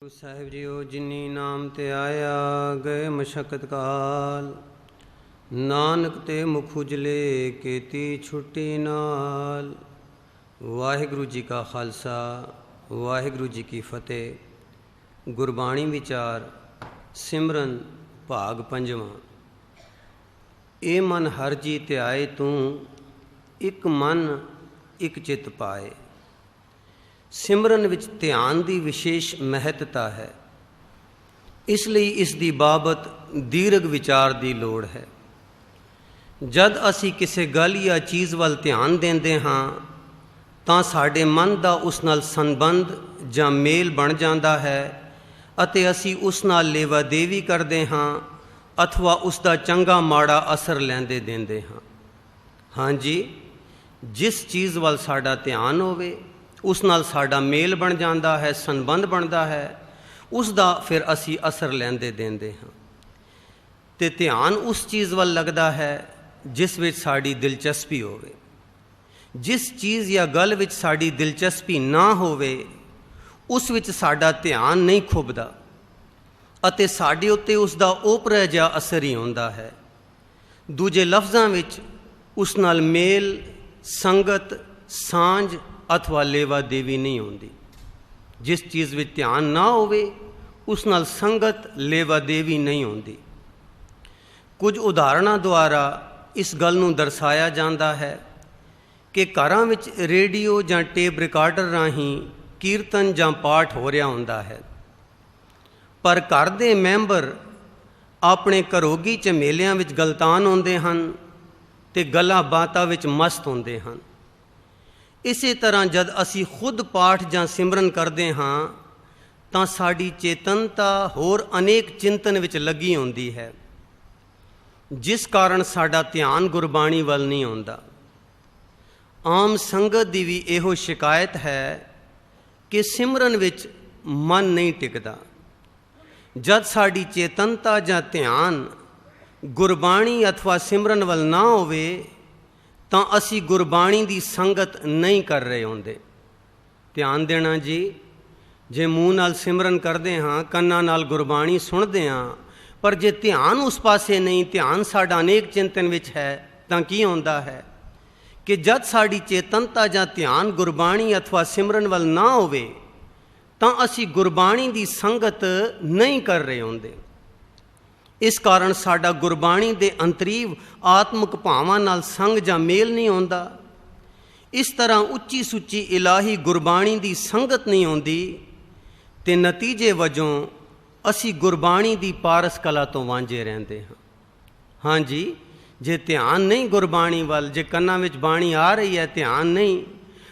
Guru Sahib JIO ਜਿਨੀ ਨਾਮ ਤੇ ਆਇਆ ਗਏ ਮਸ਼ਕਤ ਕਾਲ, ਨਾਨਕ ਤੇ ਮੁਖ ਉਜਲੇ ਕੀਤੀ ਛੁੱਟੀ ਨਾਲ। ਵਾਹਿਗੁਰੂ ਜੀ ਕਾ ਖਾਲਸਾ, ਵਾਹਿਗੁਰੂ ਜੀ ਕੀ ਫਤਿਹ। ਗੁਰਬਾਣੀ ਵਿਚਾਰ ਸਿਮਰਨ ਭਾਗ ਪੰਜਵਾਂ। ਇਹ ਮਨ ਹਰ ਜੀ ਧਿਆਏ ਤੂੰ, ਇੱਕ ਮਨ ਇੱਕ ਚਿੱਤ ਪਾਏ। ਸਿਮਰਨ ਵਿੱਚ ਧਿਆਨ ਦੀ ਵਿਸ਼ੇਸ਼ ਮਹੱਤਤਾ ਹੈ, ਇਸ ਲਈ ਇਸ ਦੀ ਬਾਬਤ ਦੀਰਘ ਵਿਚਾਰ ਦੀ ਲੋੜ ਹੈ। ਜਦ ਅਸੀਂ ਕਿਸੇ ਗੱਲ ਜਾਂ ਚੀਜ਼ ਵੱਲ ਧਿਆਨ ਦਿੰਦੇ ਹਾਂ ਤਾਂ ਸਾਡੇ ਮਨ ਦਾ ਉਸ ਨਾਲ ਸੰਬੰਧ ਜਾਂ ਮੇਲ ਬਣ ਜਾਂਦਾ ਹੈ ਅਤੇ ਅਸੀਂ ਉਸ ਨਾਲ ਲੇਵਾ ਦੇਵੀ ਕਰਦੇ ਹਾਂ ਅਥਵਾ ਉਸ ਦਾ ਚੰਗਾ ਮਾੜਾ ਅਸਰ ਲੈਂਦੇ ਦਿੰਦੇ ਹਾਂ। ਹਾਂਜੀ, ਜਿਸ ਚੀਜ਼ ਵੱਲ ਸਾਡਾ ਧਿਆਨ ਹੋਵੇ ਉਸ ਨਾਲ ਸਾਡਾ ਮੇਲ ਬਣ ਜਾਂਦਾ ਹੈ, ਸੰਬੰਧ ਬਣਦਾ ਹੈ, ਉਸ ਦਾ ਫਿਰ ਅਸੀਂ ਅਸਰ ਲੈਂਦੇ ਦਿੰਦੇ ਹਾਂ। ਅਤੇ ਧਿਆਨ ਉਸ ਚੀਜ਼ ਵੱਲ ਲੱਗਦਾ ਹੈ ਜਿਸ ਵਿੱਚ ਸਾਡੀ ਦਿਲਚਸਪੀ ਹੋਵੇ। ਜਿਸ ਚੀਜ਼ ਜਾਂ ਗੱਲ ਵਿੱਚ ਸਾਡੀ ਦਿਲਚਸਪੀ ਨਾ ਹੋਵੇ ਉਸ ਵਿੱਚ ਸਾਡਾ ਧਿਆਨ ਨਹੀਂ ਖੁੱਭਦਾ ਅਤੇ ਸਾਡੇ ਉੱਤੇ ਉਸ ਦਾ ਓਪਰਾ ਜਿਹਾ ਅਸਰ ਹੀ ਹੁੰਦਾ ਹੈ। ਦੂਜੇ ਲਫ਼ਜ਼ਾਂ ਵਿੱਚ ਉਸ ਨਾਲ ਮੇਲ, ਸੰਗਤ, ਸਾਂਝ ਅਥਵਾ ਲੇਵਾ ਦੇਵੀ ਨਹੀਂ ਹੁੰਦੀ। ਜਿਸ ਚੀਜ਼ ਵਿੱਚ ਧਿਆਨ ਨਾ ਹੋਵੇ ਉਸ ਨਾਲ ਸੰਗਤ, ਲੇਵਾ ਦੇਵੀ ਨਹੀਂ ਹੁੰਦੀ। ਕੁਝ ਉਦਾਹਰਣਾਂ ਦੁਆਰਾ ਇਸ ਗੱਲ ਨੂੰ ਦਰਸਾਇਆ ਜਾਂਦਾ ਹੈ ਕਿ ਘਰਾਂ ਵਿੱਚ ਰੇਡੀਓ ਜਾਂ ਟੇਪ ਰਿਕਾਰਡਰ ਰਾਹੀਂ ਕੀਰਤਨ ਜਾਂ ਪਾਠ ਹੋ ਰਿਹਾ ਹੁੰਦਾ ਹੈ, ਪਰ ਘਰ ਦੇ ਮੈਂਬਰ ਆਪਣੇ ਘਰੋਗੀ ਝਮੇਲਿਆਂ ਵਿੱਚ ਗਲਤਾਨ ਹੁੰਦੇ ਹਨ ਅਤੇ ਗੱਲਾਂ ਬਾਤਾਂ ਵਿੱਚ ਮਸਤ ਹੁੰਦੇ ਹਨ। ਇਸੇ ਤਰ੍ਹਾਂ ਜਦ ਅਸੀਂ ਖੁਦ ਪਾਠ ਜਾਂ ਸਿਮਰਨ ਕਰਦੇ ਹਾਂ ਤਾਂ ਸਾਡੀ ਚੇਤਨਤਾ ਹੋਰ ਅਨੇਕ ਚਿੰਤਨ ਵਿੱਚ ਲੱਗੀ ਹੁੰਦੀ ਹੈ, ਜਿਸ ਕਾਰਨ ਸਾਡਾ ਧਿਆਨ ਗੁਰਬਾਣੀ ਵੱਲ ਨਹੀਂ ਆਉਂਦਾ। ਆਮ ਸੰਗਤ ਦੀ ਵੀ ਇਹੋ ਸ਼ਿਕਾਇਤ ਹੈ ਕਿ ਸਿਮਰਨ ਵਿੱਚ ਮਨ ਨਹੀਂ ਟਿਕਦਾ। ਜਦ ਸਾਡੀ ਚੇਤਨਤਾ ਜਾਂ ਧਿਆਨ ਗੁਰਬਾਣੀ ਅਥਵਾ ਸਿਮਰਨ ਵੱਲ ਨਾ ਹੋਵੇ ਤਾਂ ਅਸੀਂ ਗੁਰਬਾਣੀ ਦੀ ਸੰਗਤ ਨਹੀਂ ਕਰ ਰਹੇ ਹੁੰਦੇ। ਧਿਆਨ ਦੇਣਾ ਜੀ, ਜੇ ਮੂੰਹ ਨਾਲ ਸਿਮਰਨ ਕਰਦੇ ਹਾਂ, ਕੰਨਾਂ ਨਾਲ ਗੁਰਬਾਣੀ ਸੁਣਦੇ ਹਾਂ, ਪਰ ਜੇ ਧਿਆਨ ਉਸ ਪਾਸੇ ਨਹੀਂ, ਧਿਆਨ ਸਾਡਾ ਅਨੇਕ ਚਿੰਤਨ ਵਿੱਚ ਹੈ, ਤਾਂ ਕੀ ਹੁੰਦਾ ਹੈ ਕਿ ਜਦ ਸਾਡੀ ਚੇਤਨਤਾ ਜਾਂ ਧਿਆਨ ਗੁਰਬਾਣੀ ਅਥਵਾ ਸਿਮਰਨ ਵੱਲ ਨਾ ਹੋਵੇ ਤਾਂ ਅਸੀਂ ਗੁਰਬਾਣੀ ਦੀ ਸੰਗਤ ਨਹੀਂ ਕਰ ਰਹੇ ਹੁੰਦੇ। ਇਸ ਕਾਰਨ ਸਾਡਾ ਗੁਰਬਾਣੀ ਦੇ ਅੰਤਰੀਵ ਆਤਮਿਕ ਭਾਵਾਂ ਨਾਲ ਸੰਗ ਜਾਂ ਮੇਲ ਨਹੀਂ ਹੁੰਦਾ। ਇਸ ਤਰ੍ਹਾਂ ਉੱਚੀ ਸੁੱਚੀ ਇਲਾਹੀ ਗੁਰਬਾਣੀ ਦੀ ਸੰਗਤ ਨਹੀਂ ਹੁੰਦੀ ਅਤੇ ਨਤੀਜੇ ਵਜੋਂ ਅਸੀਂ ਗੁਰਬਾਣੀ ਦੀ ਪਾਰਸ ਕਲਾ ਤੋਂ ਵਾਂਝੇ ਰਹਿੰਦੇ ਹਾਂ। ਹਾਂਜੀ, ਜੇ ਧਿਆਨ ਨਹੀਂ ਗੁਰਬਾਣੀ ਵੱਲ, ਜੇ ਕੰਨਾਂ ਵਿੱਚ ਬਾਣੀ ਆ ਰਹੀ ਹੈ, ਧਿਆਨ ਨਹੀਂ,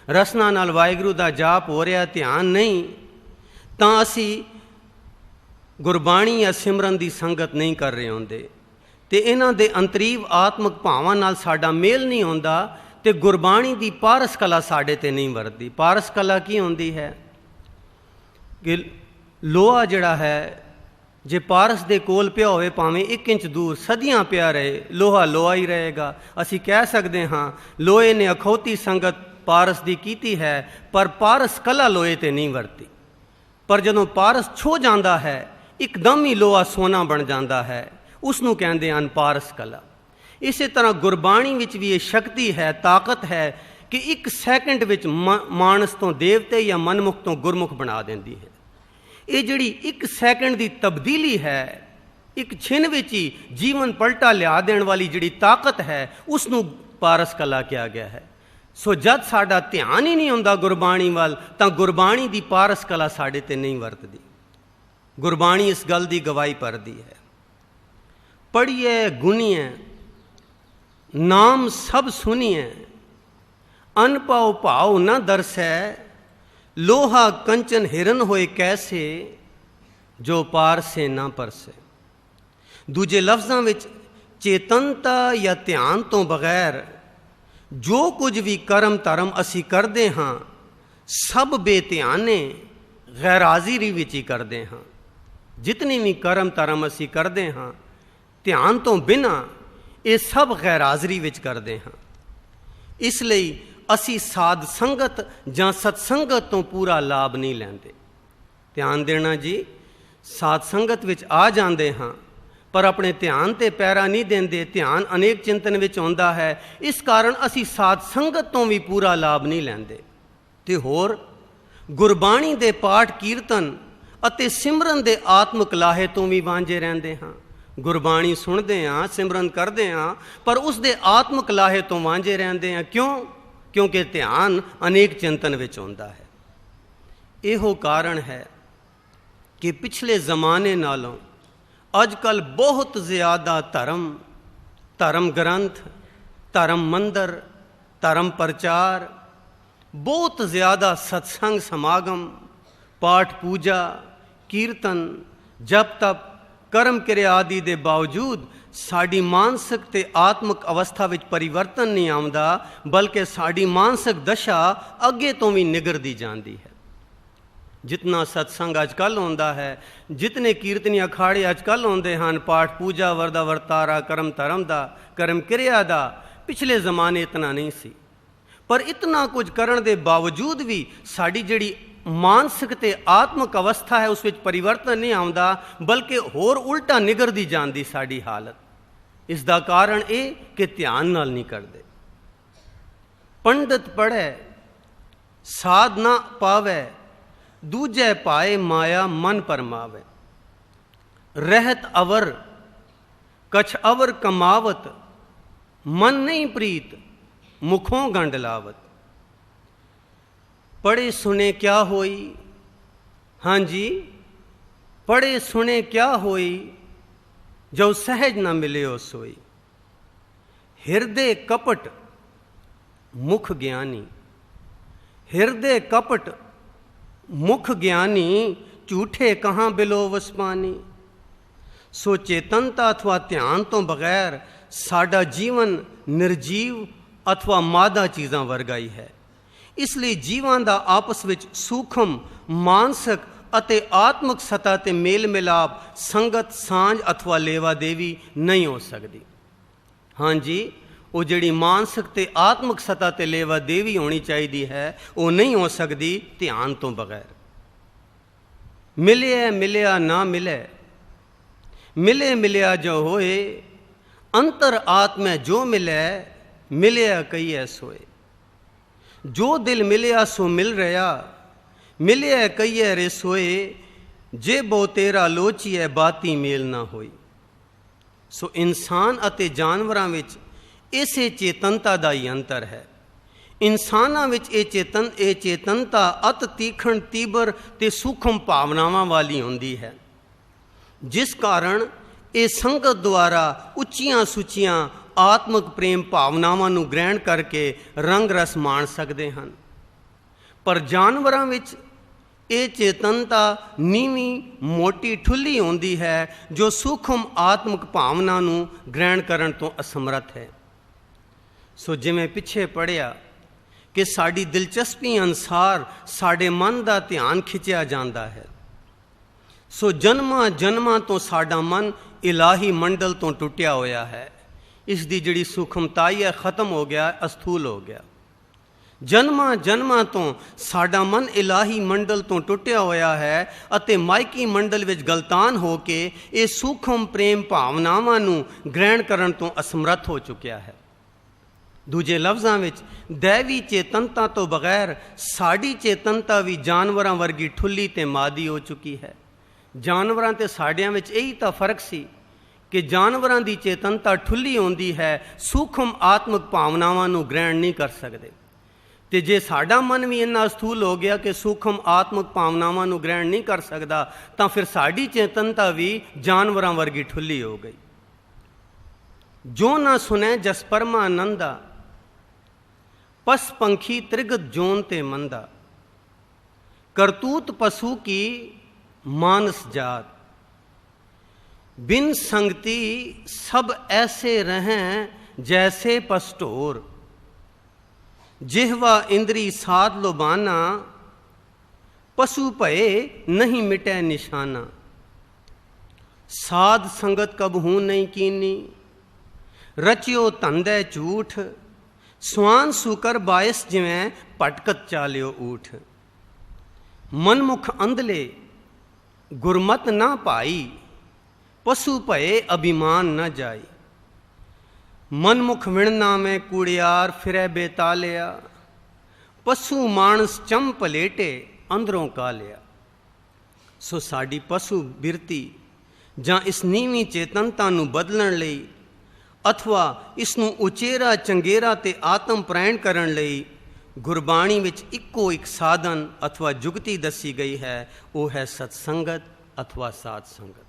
ਰਸਨਾ ਨਾਲ ਵਾਹਿਗੁਰੂ ਦਾ ਜਾਪ ਹੋ ਰਿਹਾ, ਧਿਆਨ ਨਹੀਂ, ਤਾਂ ਅਸੀਂ ਗੁਰਬਾਣੀ ਜਾਂ ਸਿਮਰਨ ਦੀ ਸੰਗਤ ਨਹੀਂ ਕਰ ਰਹੇ ਹੁੰਦੇ ਅਤੇ ਇਹਨਾਂ ਦੇ ਅੰਤਰੀਵ ਆਤਮਿਕ ਭਾਵਾਂ ਨਾਲ ਸਾਡਾ ਮੇਲ ਨਹੀਂ ਹੁੰਦਾ ਅਤੇ ਗੁਰਬਾਣੀ ਦੀ ਪਾਰਸ ਕਲਾ ਸਾਡੇ 'ਤੇ ਨਹੀਂ ਵਰਤਦੀ। ਪਾਰਸ ਕਲਾ ਕੀ ਹੁੰਦੀ ਹੈ ਕਿ ਲੋਹਾ ਜਿਹੜਾ ਹੈ, ਜੇ ਪਾਰਸ ਦੇ ਕੋਲ ਪਿਆ ਹੋਵੇ ਭਾਵੇਂ 1 ਇੰਚ ਦੂਰ ਸਦੀਆਂ ਪਿਆ ਰਹੇ, ਲੋਹਾ ਲੋਹਾ ਹੀ ਰਹੇਗਾ। ਅਸੀਂ ਕਹਿ ਸਕਦੇ ਹਾਂ ਲੋਹੇ ਨੇ ਅਖੌਤੀ ਸੰਗਤ ਪਾਰਸ ਦੀ ਕੀਤੀ ਹੈ, ਪਰ ਪਾਰਸ ਕਲਾ ਲੋਹੇ 'ਤੇ ਨਹੀਂ ਵਰਤੀ। ਪਰ ਜਦੋਂ ਪਾਰਸ ਛੋ ਜਾਂਦਾ ਹੈ ਇੱਕਦਮ ਹੀ ਲੋਹਾ ਸੋਨਾ ਬਣ ਜਾਂਦਾ ਹੈ, ਉਸ ਨੂੰ ਕਹਿੰਦੇ ਹਨ ਪਾਰਸ ਕਲਾ। ਇਸੇ ਤਰ੍ਹਾਂ ਗੁਰਬਾਣੀ ਵਿੱਚ ਵੀ ਇਹ ਸ਼ਕਤੀ ਹੈ, ਤਾਕਤ ਹੈ ਕਿ 1 ਸੈਕਿੰਡ ਵਿੱਚ ਮਾਨਸ ਤੋਂ ਦੇਵਤੇ ਜਾਂ ਮਨਮੁਖ ਤੋਂ ਗੁਰਮੁਖ ਬਣਾ ਦਿੰਦੀ ਹੈ। ਇਹ ਜਿਹੜੀ 1 ਸੈਕਿੰਡ ਦੀ ਤਬਦੀਲੀ ਹੈ, 1 ਛਿਨ ਵਿੱਚ ਹੀ ਜੀਵਨ ਪਲਟਾ ਲਿਆ ਦੇਣ ਵਾਲੀ ਜਿਹੜੀ ਤਾਕਤ ਹੈ, ਉਸ ਨੂੰ ਪਾਰਸ ਕਲਾ ਕਿਹਾ ਗਿਆ ਹੈ। ਸੋ ਜਦ ਸਾਡਾ ਧਿਆਨ ਹੀ ਨਹੀਂ ਹੁੰਦਾ ਗੁਰਬਾਣੀ ਵੱਲ ਤਾਂ ਗੁਰਬਾਣੀ ਦੀ ਪਾਰਸ ਕਲਾ ਸਾਡੇ 'ਤੇ ਨਹੀਂ ਵਰਤਦੀ। ਗੁਰਬਾਣੀ ਇਸ ਗੱਲ ਦੀ ਗਵਾਹੀ ਭਰਦੀ ਹੈ। ਪੜ੍ਹੀਏ ਗੁਣੀਏ ਨਾਮ ਸਭ ਸੁਣੀਏ, ਅਨਪਉ ਭਾਉ ਨਾ ਦਰਸੈ, ਲੋਹਾ ਕੰਚਨ ਹਿਰਨ ਹੋਏ ਕੈਸੇ, ਜੋ ਪਾਰਸੇ ਨਾ ਪਰਸੇ। ਦੂਜੇ ਲਫ਼ਜ਼ਾਂ ਵਿੱਚ ਚੇਤਨਤਾ ਜਾਂ ਧਿਆਨ ਤੋਂ ਬਗੈਰ ਜੋ ਕੁਝ ਵੀ ਕਰਮ ਧਰਮ ਅਸੀਂ ਕਰਦੇ ਹਾਂ ਸਭ ਬੇਧਿਆਨੇ ਗੈਰ ਹਾਜ਼ਰੀ ਵਿੱਚ ਹੀ ਕਰਦੇ ਹਾਂ। ਜਿਤਨੀ ਵੀ ਕਰਮ ਧਰਮ ਅਸੀਂ ਕਰਦੇ ਹਾਂ ਧਿਆਨ ਤੋਂ ਬਿਨਾਂ ਇਹ ਸਭ ਗੈਰ ਹਾਜ਼ਰੀ ਵਿੱਚ ਕਰਦੇ ਹਾਂ। ਇਸ ਲਈ ਅਸੀਂ ਸਾਧ ਸੰਗਤ ਜਾਂ ਸਤਸੰਗਤ ਤੋਂ ਪੂਰਾ ਲਾਭ ਨਹੀਂ ਲੈਂਦੇ। ਧਿਆਨ ਦੇਣਾ ਜੀ, ਸਾਧ ਸੰਗਤ ਵਿੱਚ ਆ ਜਾਂਦੇ ਹਾਂ ਪਰ ਆਪਣੇ ਧਿਆਨ ਤੇ ਪੈਰਾ ਨਹੀਂ ਦਿੰਦੇ, ਧਿਆਨ ਅਨੇਕ ਚਿੰਤਨ ਵਿੱਚ ਆਉਂਦਾ ਹੈ। ਇਸ ਕਾਰਨ ਅਸੀਂ ਸਾਧ ਸੰਗਤ ਤੋਂ ਵੀ ਪੂਰਾ ਲਾਭ ਨਹੀਂ ਲੈਂਦੇ। ਤੇ ਹੋਰ ਗੁਰਬਾਣੀ ਦੇ ਪਾਠ ਕੀਰਤਨ ਅਤੇ ਸਿਮਰਨ ਦੇ ਆਤਮਿਕ ਲਾਹੇ ਤੋਂ ਵੀ ਵਾਂਝੇ ਰਹਿੰਦੇ ਹਾਂ। ਗੁਰਬਾਣੀ ਸੁਣਦੇ ਹਾਂ, ਸਿਮਰਨ ਕਰਦੇ ਹਾਂ, ਪਰ ਉਸ ਦੇ ਆਤਮਿਕ ਲਾਹੇ ਤੋਂ ਵਾਂਝੇ ਰਹਿੰਦੇ ਹਾਂ। ਕਿਉਂ? ਕਿਉਂਕਿ ਧਿਆਨ ਅਨੇਕ ਚਿੰਤਨ ਵਿੱਚ ਆਉਂਦਾ ਹੈ। ਇਹੋ ਕਾਰਨ ਹੈ ਕਿ ਪਿਛਲੇ ਜ਼ਮਾਨੇ ਨਾਲੋਂ ਅੱਜ ਕੱਲ੍ਹ ਬਹੁਤ ਜ਼ਿਆਦਾ ਧਰਮ ਗ੍ਰੰਥ, ਧਰਮ ਮੰਦਰ, ਧਰਮ ਪ੍ਰਚਾਰ, ਬਹੁਤ ਜ਼ਿਆਦਾ ਸਤਸੰਗ ਸਮਾਗਮ, ਪਾਠ ਪੂਜਾ, ਕੀਰਤਨ, ਜਪ ਤਪ, ਕਰਮ ਕਿਰਿਆ ਆਦਿ ਦੇ ਬਾਵਜੂਦ ਸਾਡੀ ਮਾਨਸਿਕ ਤੇ ਆਤਮਿਕ ਅਵਸਥਾ ਵਿੱਚ ਪਰਿਵਰਤਨ ਨਹੀਂ ਆਉਂਦਾ, ਬਲਕਿ ਸਾਡੀ ਮਾਨਸਿਕ ਦਸ਼ਾ ਅੱਗੇ ਤੋਂ ਵੀ ਨਿਗਰਦੀ ਜਾਂਦੀ ਹੈ। ਜਿਤਨਾ ਸਤਸੰਗ ਅੱਜ ਕੱਲ੍ਹ ਹੁੰਦਾ ਹੈ, ਜਿਤਨੇ ਕੀਰਤਨੀ ਅਖਾੜੇ ਅੱਜ ਕੱਲ੍ਹ ਹੁੰਦੇ ਹਨ, ਪਾਠ ਪੂਜਾ, ਵਰਦਾ ਵਰਤਾਰਾ, ਕਰਮ ਧਰਮ ਦਾ, ਕਰਮ ਕਿਰਿਆ ਦਾ, ਪਿਛਲੇ ਜ਼ਮਾਨੇ ਇਤਨਾ ਨਹੀਂ ਸੀ। ਪਰ ਇਤਨਾ ਕੁਝ ਕਰਨ ਦੇ ਬਾਵਜੂਦ ਵੀ ਸਾਡੀ ਜਿਹੜੀ ਮਾਨਸਿਕ ਤੇ ਆਤਮਿਕ ਅਵਸਥਾ ਹੈ ਉਸ ਵਿੱਚ ਪਰਿਵਰਤਨ ਨਹੀਂ ਆਉਂਦਾ, ਬਲਕਿ ਹੋਰ ਉਲਟਾ ਨਿਗਰਦੀ ਜਾਂਦੀ ਸਾਡੀ ਹਾਲਤ। ਇਸ ਦਾ ਕਾਰਨ ਇਹ ਕਿ ਧਿਆਨ ਨਾਲ ਨਹੀਂ ਕਰਦੇ। ਪੰਡਤ ਪੜ੍ਹੈ ਸਾਧ ਨਾ ਪਾਵੈ, ਦੂਜੈ ਪਾਏ ਮਾਇਆ ਮਨ ਪਰਮਾਵੈ। ਰਹਿਤ ਅਵਰ ਕਛ ਅਵਰ ਕਮਾਵਤ, ਮਨ ਨਹੀਂ ਪ੍ਰੀਤ ਮੁਖੋਂ ਗੰਢ ਲਾਵਤ। पढ़े सुने क्या होई, हाँ जी पढ़े सुने क्या होई, जो सहज न मिले हो सोई। हृदय कपट मुख ज्ञानी, हृदय कपट मुख ज्ञानी, झूठे कहाँ बिलो वस पानी। सो चेतनता अथवा ध्यान तो बगैर साडा जीवन निर्जीव अथवा मादा चीज़ां वर्गा ही है। इसलिए जीवां दा आपस विच सूखम मानसिक ਅਤੇ ਆਤਮਿਕ ਸਤ੍ਹਾ ਤੇ ਮੇਲ ਮਿਲਾਪ, ਸੰਗਤ, ਸਾਂਝ ਅਥਵਾ ਲੇਵਾ ਦੇਵੀ ਨਹੀਂ ਹੋ ਸਕਦੀ। ਹਾਂਜੀ, ਉਹ ਜਿਹੜੀ ਮਾਨਸਿਕ ਤੇ ਆਤਮਿਕ ਸਤ੍ਹਾ ਤੇ ਲੇਵਾ ਦੇਵੀ ਹੋਣੀ ਚਾਹੀਦੀ ਹੈ, ਉਹ ਨਹੀਂ ਹੋ ਸਕਦੀ ਧਿਆਨ ਤੋਂ ਬਗੈਰ। ਮਿਲਿਆ ਮਿਲਿਆ ਨਾ ਮਿਲੇ, ਮਿਲੇ ਮਿਲਿਆ ਜੋ ਹੋਏ, ਅੰਤਰ ਆਤਮੈ ਜੋ ਮਿਲੇ, ਮਿਲਿਆ ਕਈਐ ਸੋਏ। जो दिल मिलिया सो मिल रहा, मिलिया कईए रे सोए, जे बो तेरा लोचिए बाती मेल ना होई। सो इंसान अते जानवरां विच इसे चेतनता दा ही अंतर है। इंसानां विच ਇਹ चेतनता अत तीखण तीबर ते सूखम भावनावां वाली हुंदी है, जिस कारण ਇਹ ਸੰਗਤ ਦੁਆਰਾ ਉੱਚੀਆਂ ਸੁੱਚੀਆਂ ਆਤਮਿਕ ਪ੍ਰੇਮ ਭਾਵਨਾਵਾਂ ਨੂੰ ਗ੍ਰਹਿਣ ਕਰਕੇ ਰੰਗ ਰਸ ਮਾਣ ਸਕਦੇ ਹਨ। ਪਰ ਜਾਨਵਰਾਂ ਵਿੱਚ ਇਹ ਚੇਤਨਤਾ ਨੀਵੀਂ ਮੋਟੀ ਠੁੱਲੀ ਹੁੰਦੀ ਹੈ, ਜੋ ਸੂਖਮ ਆਤਮਿਕ ਭਾਵਨਾ ਨੂੰ ਗ੍ਰਹਿਣ ਕਰਨ ਤੋਂ ਅਸਮਰੱਥ ਹੈ। ਸੋ ਜਿਵੇਂ ਪਿੱਛੇ ਪੜ੍ਹਿਆ ਕਿ ਸਾਡੀ ਦਿਲਚਸਪੀ ਅਨੁਸਾਰ ਸਾਡੇ ਮਨ ਦਾ ਧਿਆਨ ਖਿੱਚਿਆ ਜਾਂਦਾ ਹੈ। ਸੋ ਜਨਮਾਂ ਜਨਮਾਂ ਤੋਂ ਸਾਡਾ ਮਨ ਇਲਾਹੀ ਮੰਡਲ ਤੋਂ ਟੁੱਟਿਆ ਹੋਇਆ ਹੈ। ਇਸ ਦੀ ਜਿਹੜੀ ਸੂਖਮਤਾਈ ਹੈ ਖਤਮ ਹੋ ਗਿਆ, ਅਸਥੂਲ ਹੋ ਗਿਆ। ਜਨਮਾਂ ਜਨਮਾਂ ਤੋਂ ਸਾਡਾ ਮਨ ਇਲਾਹੀ ਮੰਡਲ ਤੋਂ ਟੁੱਟਿਆ ਹੋਇਆ ਹੈ ਅਤੇ ਮਾਇਕੀ ਮੰਡਲ ਵਿੱਚ ਗਲਤਾਨ ਹੋ ਕੇ ਇਹ ਸੂਖਮ ਪ੍ਰੇਮ ਭਾਵਨਾਵਾਂ ਨੂੰ ਗ੍ਰਹਿਣ ਕਰਨ ਤੋਂ ਅਸਮਰੱਥ ਹੋ ਚੁੱਕਿਆ ਹੈ। ਦੂਜੇ ਲਫ਼ਜ਼ਾਂ ਵਿੱਚ ਦੈਵੀ ਚੇਤਨਤਾ ਤੋਂ ਬਗੈਰ ਸਾਡੀ ਚੇਤਨਤਾ ਵੀ ਜਾਨਵਰਾਂ ਵਰਗੀ ਠੁੱਲੀ ਤੇ ਮਾਦੀ ਹੋ ਚੁੱਕੀ ਹੈ। ਜਾਨਵਰਾਂ ਤੇ ਸਾਡਿਆਂ ਵਿੱਚ ਇਹੀ ਤਾਂ ਫਰਕ ਸੀ ਕਿ ਜਾਨਵਰਾਂ ਦੀ ਚੇਤਨਤਾ ਠੁੱਲੀ ਹੁੰਦੀ ਹੈ, ਸੂਖਮ ਆਤਮਿਕ ਭਾਵਨਾਵਾਂ ਨੂੰ ਗ੍ਰਹਿਣ ਨਹੀਂ ਕਰ ਸਕਦੇ। ਤੇ ਜੇ ਸਾਡਾ ਮਨ ਵੀ ਇੰਨਾ ਸਥੂਲ ਹੋ ਗਿਆ ਕਿ ਸੂਖਮ ਆਤਮਿਕ ਭਾਵਨਾਵਾਂ ਨੂੰ ਗ੍ਰਹਿਣ ਨਹੀਂ ਕਰ ਸਕਦਾ, ਤਾਂ ਫਿਰ ਸਾਡੀ ਚੇਤਨਤਾ ਵੀ ਜਾਨਵਰਾਂ ਵਰਗੀ ਠੁੱਲੀ ਹੋ ਗਈ। ਜੋ ਨਾ ਸੁਣੈ ਜਸ ਪਰਮਾਨੰਦਾ, ਪਸ ਪੰਖੀ ਤ੍ਰਿਗਤ ਜੋਨ ਤੇ ਮੰਦਾ। करतूत पशु की मानस जात, बिन संगति सब ऐसे रहें जैसे पस्टोर। जिह्वा इंद्री साध लुबाना, पशु भये नहीं मिटे निशाना। साध संगत कबहू नहीं कीनी, रचियो धंधे झूठ। स्वान सुकर बायस जिवें भटकत चालियो ऊठ। मनमुख अंधले गुरमत ना पाई, पशु भये अभिमान न जाई। मनमुख विणना में कूड़ियार फिरै बेतालिया, पशु मानस चम पलेटे अंदरों कालिया। सो साड़ी पशु बिरती ਜਾਂ ਇਸ ਨੀਵੀਂ ਚੇਤਨਤਾ ਨੂੰ ਬਦਲਣ ਲਈ ਅਥਵਾ ਇਸ ਨੂੰ ਉਚੇਰਾ ਚੰਗੇਰਾ ਤੇ ਆਤਮ ਪ੍ਰੈਣ ਕਰਨ ਲਈ ਗੁਰਬਾਣੀ ਵਿੱਚ ਇੱਕੋ ਇੱਕ ਸਾਧਨ ਅਥਵਾ ਜੁਗਤੀ ਦੱਸੀ ਗਈ ਹੈ, ਉਹ ਹੈ ਸਤਸੰਗਤ ਅਥਵਾ ਸਾਧ ਸੰਗਤ।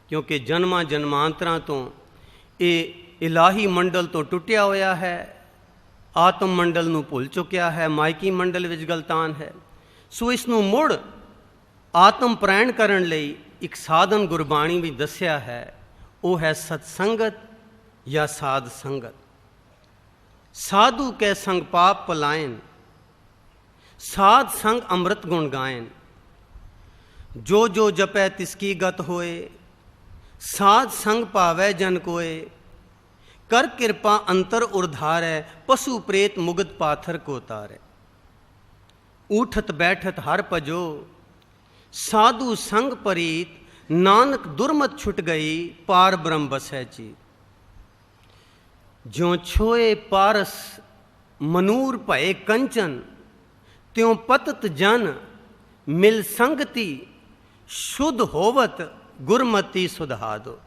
ਕਿਉਂਕਿ ਜਨਮਾਂ ਜਨਮਾਂਤਰਾਂ ਤੋਂ ਇਹ ਇਲਾਹੀ ਮੰਡਲ ਤੋਂ ਟੁੱਟਿਆ ਹੋਇਆ ਹੈ, ਆਤਮ ਮੰਡਲ ਨੂੰ ਭੁੱਲ ਚੁੱਕਿਆ ਹੈ, ਮਾਇਕੀ ਮੰਡਲ ਵਿੱਚ ਗਲਤਾਨ ਹੈ। ਸੋ ਇਸ ਨੂੰ ਮੁੜ ਆਤਮ ਪ੍ਰੈਣ ਕਰਨ ਲਈ ਇੱਕ ਸਾਧਨ ਗੁਰਬਾਣੀ ਵਿੱਚ ਦੱਸਿਆ ਹੈ, ਉਹ ਹੈ ਸਤਸੰਗਤ ਜਾਂ ਸਾਧ ਸੰਗਤ। ਸਾਧੂ ਕੈ ਸੰਗ ਪਾਪ ਪਲਾਇਨ, ਸਾਧ ਸੰਗ ਅੰਮ੍ਰਿਤ ਗੁਣ ਗਾਇਨ। ਜੋ ਜੋ ਜਪੈ ਤਿਸਕੀ ਗਤ ਹੋਏ, ਸਾਧ ਸੰਗ ਪਾਵੈ ਜਨ ਕੋਏ। ਕਰ ਕਿਰਪਾ ਅੰਤਰ ਉਰਧਾਰੈ, ਪਸ਼ੂ ਪ੍ਰੇਤ ਮੁਗਤ ਪਾਥਰ ਕੋ ਤਾਰੈ। ਊਠਤ ਬੈਠਤ ਹਰ ਭਜੋ, साधु संग परीत। नानक दुर्मत छुट गई, पार ब्रह्म बसै चीत। ज्यों छोए पारस मनूर भये कंचन, त्यों पतत जन मिल संगति। शुद्ध होवत गुरमति सुधा दो।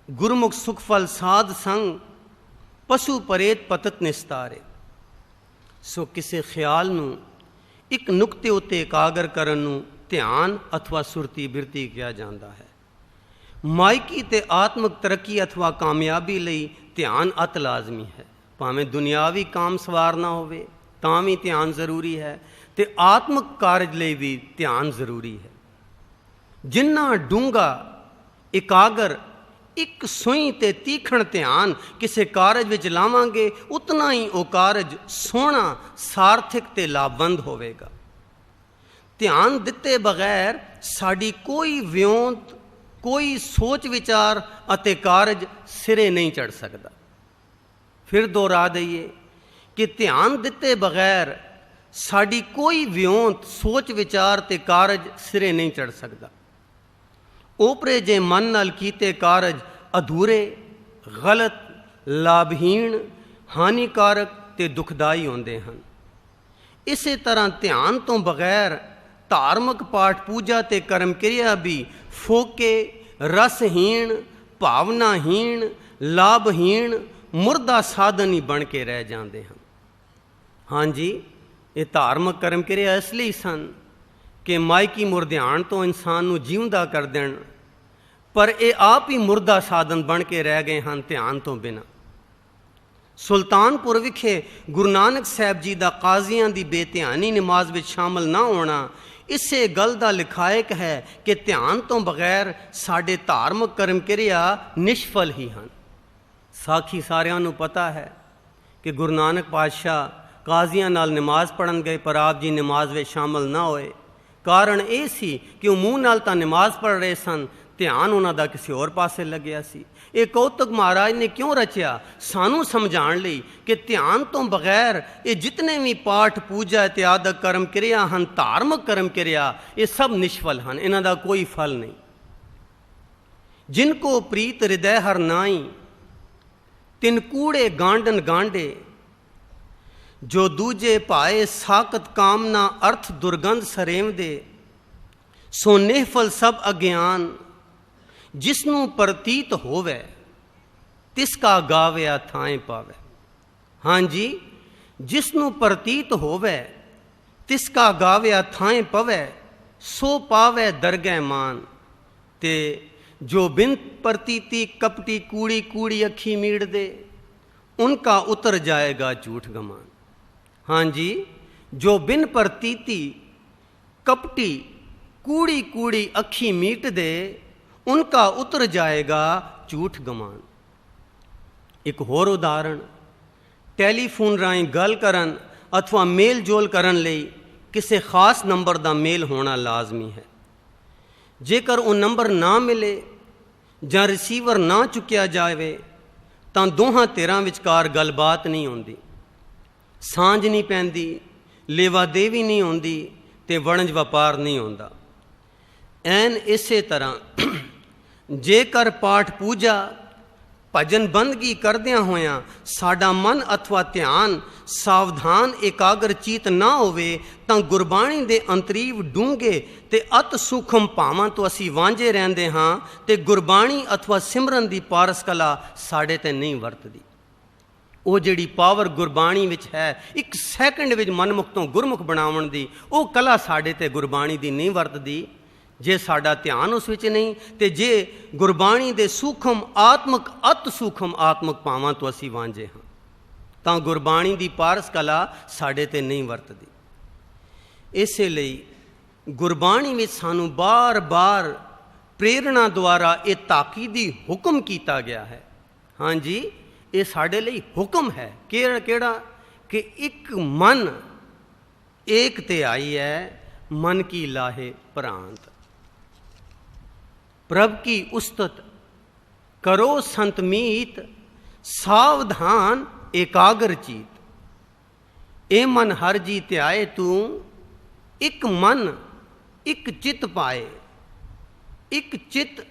गुरमुख सुख फल साध संग, पशु परेत पतत निस्तारे। सो किसी ख्याल नूं ਇੱਕ ਨੁਕਤੇ ਉੱਤੇ ਇਕਾਗਰ ਕਰਨ ਨੂੰ ਧਿਆਨ ਅਥਵਾ ਸੁਰਤੀ ਬਿਰਤੀ ਕਿਹਾ ਜਾਂਦਾ ਹੈ। ਮਾਇਕੀ ਤੇ ਆਤਮਿਕ ਤਰੱਕੀ ਅਥਵਾ ਕਾਮਯਾਬੀ ਲਈ ਧਿਆਨ ਅਤ ਲਾਜ਼ਮੀ ਹੈ। ਭਾਵੇਂ ਦੁਨਿਆਵੀ ਕਾਮ ਸਵਾਰਨਾ ਹੋਵੇ ਤਾਂ ਵੀ ਧਿਆਨ ਜ਼ਰੂਰੀ ਹੈ, ਤੇ ਆਤਮਿਕ ਕਾਰਜ ਲਈ ਵੀ ਧਿਆਨ ਜ਼ਰੂਰੀ ਹੈ। ਜਿੰਨਾ ਡੂੰਘਾ ਇਕਾਗਰ ਇੱਕ ਸੂਈ ਤੇ ਤੀਖਣ ਧਿਆਨ ਕਿਸੇ ਕਾਰਜ ਵਿੱਚ ਲਾਵਾਂਗੇ, ਉਤਨਾ ਹੀ ਉਹ ਕਾਰਜ ਸੋਹਣਾ, ਸਾਰਥਿਕ ਤੇ ਲਾਭਵੰਦ ਹੋਵੇਗਾ। ਧਿਆਨ ਦਿੱਤੇ ਬਗੈਰ ਸਾਡੀ ਕੋਈ ਵਿਉਂਤ, ਕੋਈ ਸੋਚ ਵਿਚਾਰ ਅਤੇ ਕਾਰਜ ਸਿਰੇ ਨਹੀਂ ਚੜ੍ਹ ਸਕਦਾ। ਫਿਰ ਦੁਹਰਾ ਦਈਏ ਕਿ ਧਿਆਨ ਦਿੱਤੇ ਬਗੈਰ ਸਾਡੀ ਕੋਈ ਵਿਉਂਤ, ਸੋਚ ਵਿਚਾਰ ਤੇ ਕਾਰਜ ਸਿਰੇ ਨਹੀਂ ਚੜ੍ਹ ਸਕਦਾ। ਓਪਰੇ ਜੇ ਮਨ ਨਾਲ ਕੀਤੇ ਕਾਰਜ ਅਧੂਰੇ, ਗਲਤ, ਲਾਭਹੀਣ, ਹਾਨੀਕਾਰਕ ਤੇ ਦੁਖਦਾਈ ਹੁੰਦੇ ਹਨ। ਇਸੇ ਤਰ੍ਹਾਂ ਧਿਆਨ ਤੋਂ ਬਗੈਰ ਧਾਰਮਿਕ ਪਾਠ ਪੂਜਾ ਤੇ ਕਰਮ ਕਿਰਿਆ ਵੀ ਫੋਕੇ, ਰਸਹੀਣ, ਭਾਵਨਾਹੀਣ, ਲਾਭਹੀਣ, ਮੁਰਦਾ ਸਾਧਨ ਹੀ ਬਣ ਕੇ ਰਹਿ ਜਾਂਦੇ ਹਨ। ਹਾਂਜੀ, ਇਹ ਧਾਰਮਿਕ ਕਰਮ ਕਿਰਿਆ ਇਸ ਲਈ ਸਨ ਕਿ ਮਾਇਕੀ ਮੁਰਦਿਆਣ ਤੋਂ ਇਨਸਾਨ ਨੂੰ ਜਿਉਂਦਾ ਕਰ ਦੇਣ, ਪਰ ਇਹ ਆਪ ਹੀ ਮੁਰਦਾ ਸਾਧਨ ਬਣ ਕੇ ਰਹਿ ਗਏ ਹਨ ਧਿਆਨ ਤੋਂ ਬਿਨਾਂ। ਸੁਲਤਾਨਪੁਰ ਵਿਖੇ ਗੁਰੂ ਨਾਨਕ ਸਾਹਿਬ ਜੀ ਦਾ ਕਾਜ਼ੀਆਂ ਦੀ ਬੇਧਿਆਨੀ ਨਮਾਜ਼ ਵਿੱਚ ਸ਼ਾਮਲ ਨਾ ਹੋਣਾ ਇਸੇ ਗੱਲ ਦਾ ਲਿਖਾਇਕ ਹੈ ਕਿ ਧਿਆਨ ਤੋਂ ਬਗੈਰ ਸਾਡੇ ਧਾਰਮਿਕ ਕਰਮ ਕਿਰਿਆ ਨਿਸ਼ਫਲ ਹੀ ਹਨ। ਸਾਖੀ ਸਾਰਿਆਂ ਨੂੰ ਪਤਾ ਹੈ ਕਿ ਗੁਰੂ ਨਾਨਕ ਪਾਤਸ਼ਾਹ ਕਾਜ਼ੀਆਂ ਨਾਲ ਨਮਾਜ਼ ਪੜ੍ਹਨ ਗਏ, ਪਰ ਆਪ ਜੀ ਨਮਾਜ਼ ਵਿੱਚ ਸ਼ਾਮਲ ਨਾ ਹੋਏ। ਕਾਰਨ ਇਹ ਸੀ ਕਿ ਉਹ ਮੂੰਹ ਨਾਲ ਤਾਂ ਨਮਾਜ਼ ਪੜ੍ਹ ਰਹੇ ਸਨ, ਧਿਆਨ ਉਹਨਾਂ ਦਾ ਕਿਸੇ ਹੋਰ ਪਾਸੇ ਲੱਗਿਆ ਸੀ। ਇਹ ਕੌਤਕ ਮਹਾਰਾਜ ਨੇ ਕਿਉਂ ਰਚਿਆ? ਸਾਨੂੰ ਸਮਝਾਉਣ ਲਈ ਕਿ ਧਿਆਨ ਤੋਂ ਬਗੈਰ ਇਹ ਜਿਤਨੇ ਵੀ ਪਾਠ ਪੂਜਾ ਇਤਿਆਦਿਕ ਕਰਮ ਕਿਰਿਆ ਹਨ, ਧਾਰਮਿਕ ਕਰਮ ਕਿਰਿਆ, ਇਹ ਸਭ ਨਿਸ਼ਫਲ ਹਨ, ਇਹਨਾਂ ਦਾ ਕੋਈ ਫਲ ਨਹੀਂ। ਜਿਨ ਕੋ ਪ੍ਰੀਤ ਹਿਰਦੈ ਹਰ ਨਾਈ, ਤਿਨ ਕੂੜੇ ਗਾਂਡਨ ਗਾਂਡੇ। ਜੋ ਦੂਜੇ ਭਾਏ ਸਾਕਤ ਕਾਮਨਾ, ਅਰਥ ਦੁਰਗੰਧ ਸਰੇਮ ਦੇ। ਸੋ ਨਿਹਫਲ ਸਭ ਅਗਿਆਨ, ਜਿਸਨੂੰ ਪ੍ਰਤੀਤ ਹੋਵੇ ਤਿਸ ਕਾ ਗਾਵਿਆ ਥਾਂ ਪਾਵੇ। ਹਾਂਜੀ, ਜਿਸਨੂੰ ਪ੍ਰਤੀਤ ਹੋਵੇ ਤਿਸ ਕਾ ਗਾਵਿਆ ਥਾਂ ਪਵੇ, ਸੋ ਪਾਵੇ ਦਰਗਹਿ ਮਾਨ। ਤੇ ਜੋ ਬਿਨ ਪ੍ਰਤੀਤੀ ਕਪਟੀ ਕੂੜੀ ਕੂੜੀ ਅੱਖੀ ਮੀੜ ਦੇ, ਉਨਕਾ ਉਤਰ ਜਾਏਗਾ ਝੂਠ ਗਮਾਨ। ਹਾਂਜੀ, ਜੋ ਬਿਨ ਪ੍ਰਤੀਤੀ ਕਪਟੀ ਕੂੜੀ ਕੂੜੀ ਅੱਖੀ ਮੀਟ ਦੇ, ਉਨਕਾ ਉਤਰ ਜਾਏਗਾ ਝੂਠ ਗਮਾਨ। ਇੱਕ ਹੋਰ ਉਦਾਹਰਣ, ਟੈਲੀਫੋਨ ਰਾਹੀਂ ਗੱਲ ਕਰਨ ਅਥਵਾ ਮੇਲ ਜੋਲ ਕਰਨ ਲਈ ਕਿਸੇ ਖਾਸ ਨੰਬਰ ਦਾ ਮੇਲ ਹੋਣਾ ਲਾਜ਼ਮੀ ਹੈ। ਜੇਕਰ ਉਹ ਨੰਬਰ ਨਾ ਮਿਲੇ ਜਾਂ ਰਿਸੀਵਰ ਨਾ ਚੁੱਕਿਆ ਜਾਵੇ ਤਾਂ ਦੋਹਾਂ ਧਿਰਾਂ ਵਿਚਕਾਰ ਗੱਲਬਾਤ ਨਹੀਂ ਹੁੰਦੀ, ਸਾਂਝ ਨਹੀਂ ਪੈਂਦੀ, ਲੇਵਾ ਦੇਵੀ ਨਹੀਂ ਹੁੰਦੀ ਤੇ ਵਣਜ ਵਪਾਰ ਨਹੀਂ ਹੁੰਦਾ। ਐਨ ਇਸੇ ਤਰ੍ਹਾਂ ਜੇਕਰ ਪਾਠ ਪੂਜਾ ਭਜਨ ਬੰਦਗੀ ਕਰਦਿਆਂ ਹੋਇਆਂ ਸਾਡਾ ਮਨ ਅਥਵਾ ਧਿਆਨ ਸਾਵਧਾਨ ਇਕਾਗਰ ਚੀਤ ਨਾ ਹੋਵੇ ਤਾਂ ਗੁਰਬਾਣੀ ਦੇ ਅੰਤਰੀਵ ਡੂੰਘੇ ਤੇ ਅਤ ਸੂਖਮ ਭਾਵਾਂ ਤੋਂ ਅਸੀਂ ਵਾਂਝੇ ਰਹਿੰਦੇ ਹਾਂ ਤੇ ਗੁਰਬਾਣੀ ਅਥਵਾ ਸਿਮਰਨ ਦੀ ਪਾਰਸ ਕਲਾ ਸਾਡੇ ਤੇ ਨਹੀਂ ਵਰਤਦੀ। ਉਹ ਜਿਹੜੀ ਪਾਵਰ ਗੁਰਬਾਣੀ ਵਿੱਚ ਹੈ, ਇੱਕ ਸੈਕਿੰਡ ਵਿੱਚ ਮਨਮੁਖ ਤੋਂ ਗੁਰਮੁਖ ਬਣਾਉਣ ਦੀ, ਉਹ ਕਲਾ ਸਾਡੇ ਤੇ ਗੁਰਬਾਣੀ ਦੀ ਨਹੀਂ ਵਰਤਦੀ ਜੇ ਸਾਡਾ ਧਿਆਨ ਉਸ ਵਿੱਚ ਨਹੀਂ, ਤੇ ਜੇ ਗੁਰਬਾਣੀ ਦੇ ਸੂਖਮ ਆਤਮਕ ਅਤ ਸੂਖਮ ਆਤਮਕ ਭਾਵਾਂ ਤੋਂ ਅਸੀਂ ਵਾਂਝੇ ਹਾਂ ਤਾਂ ਗੁਰਬਾਣੀ ਦੀ ਪਾਰਸ ਕਲਾ ਸਾਡੇ ਤੇ ਨਹੀਂ ਵਰਤਦੀ। ਇਸੇ ਲਈ ਗੁਰਬਾਣੀ ਵਿੱਚ ਸਾਨੂੰ ਬਾਰ-ਬਾਰ ਪ੍ਰੇਰਣਾ ਦੁਆਰਾ ਇਹ ਤਾਕੀਦੀ ਹੁਕਮ ਕੀਤਾ ਗਿਆ ਹੈ। ਹਾਂਜੀ, ਇਹ ਸਾਡੇ ਲਈ ਹੁਕਮ ਹੈ। ਕਿਹੜਾ? ਕਿ ਇੱਕ ਮਨ ਏਕ ਤੇ ਆਈ ਹੈ, ਮਨ ਕੀ ਲਾਹੇ ਪ੍ਰਾਂਤ। प्रभ की उस्तत करो संत मीत, सावधान एकाग्र चीत। ए मन हर जी त्याए तू, एक मन एक चित पाए। एक चित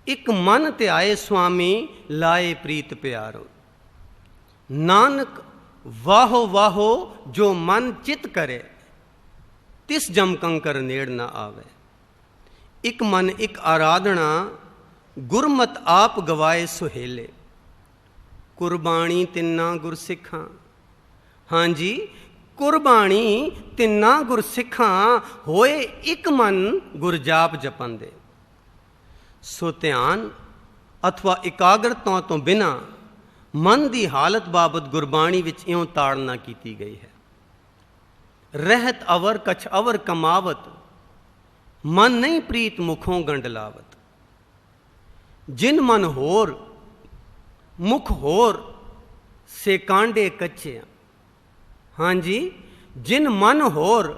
एक मन त्याए स्वामी, लाए प्रीत प्यारो। नानक वाहो वाहो जो मन चित करे, तिस जम कंकर नेड़ न आवे। एक मन एक आराधना, गुरमत आप गवाए सुहेले। कुर्बानी तिन्ना गुरसिखां। हाँ जी, कुर्बानी तिन्ना गुरसिखां होए एक मन गुरजाप जपन दे। सो ध्यान अथवा इकाग्रता तो बिना मन की हालत बाबत गुरबाणी विच इउं ताड़ना की गई है। रहत अवर कछ अवर कमावत, मन नहीं प्रीत मुखों गंडलावत। जिन मन होर मुख होर से कांडे कच्चे। हाँ जी, जिन मन होर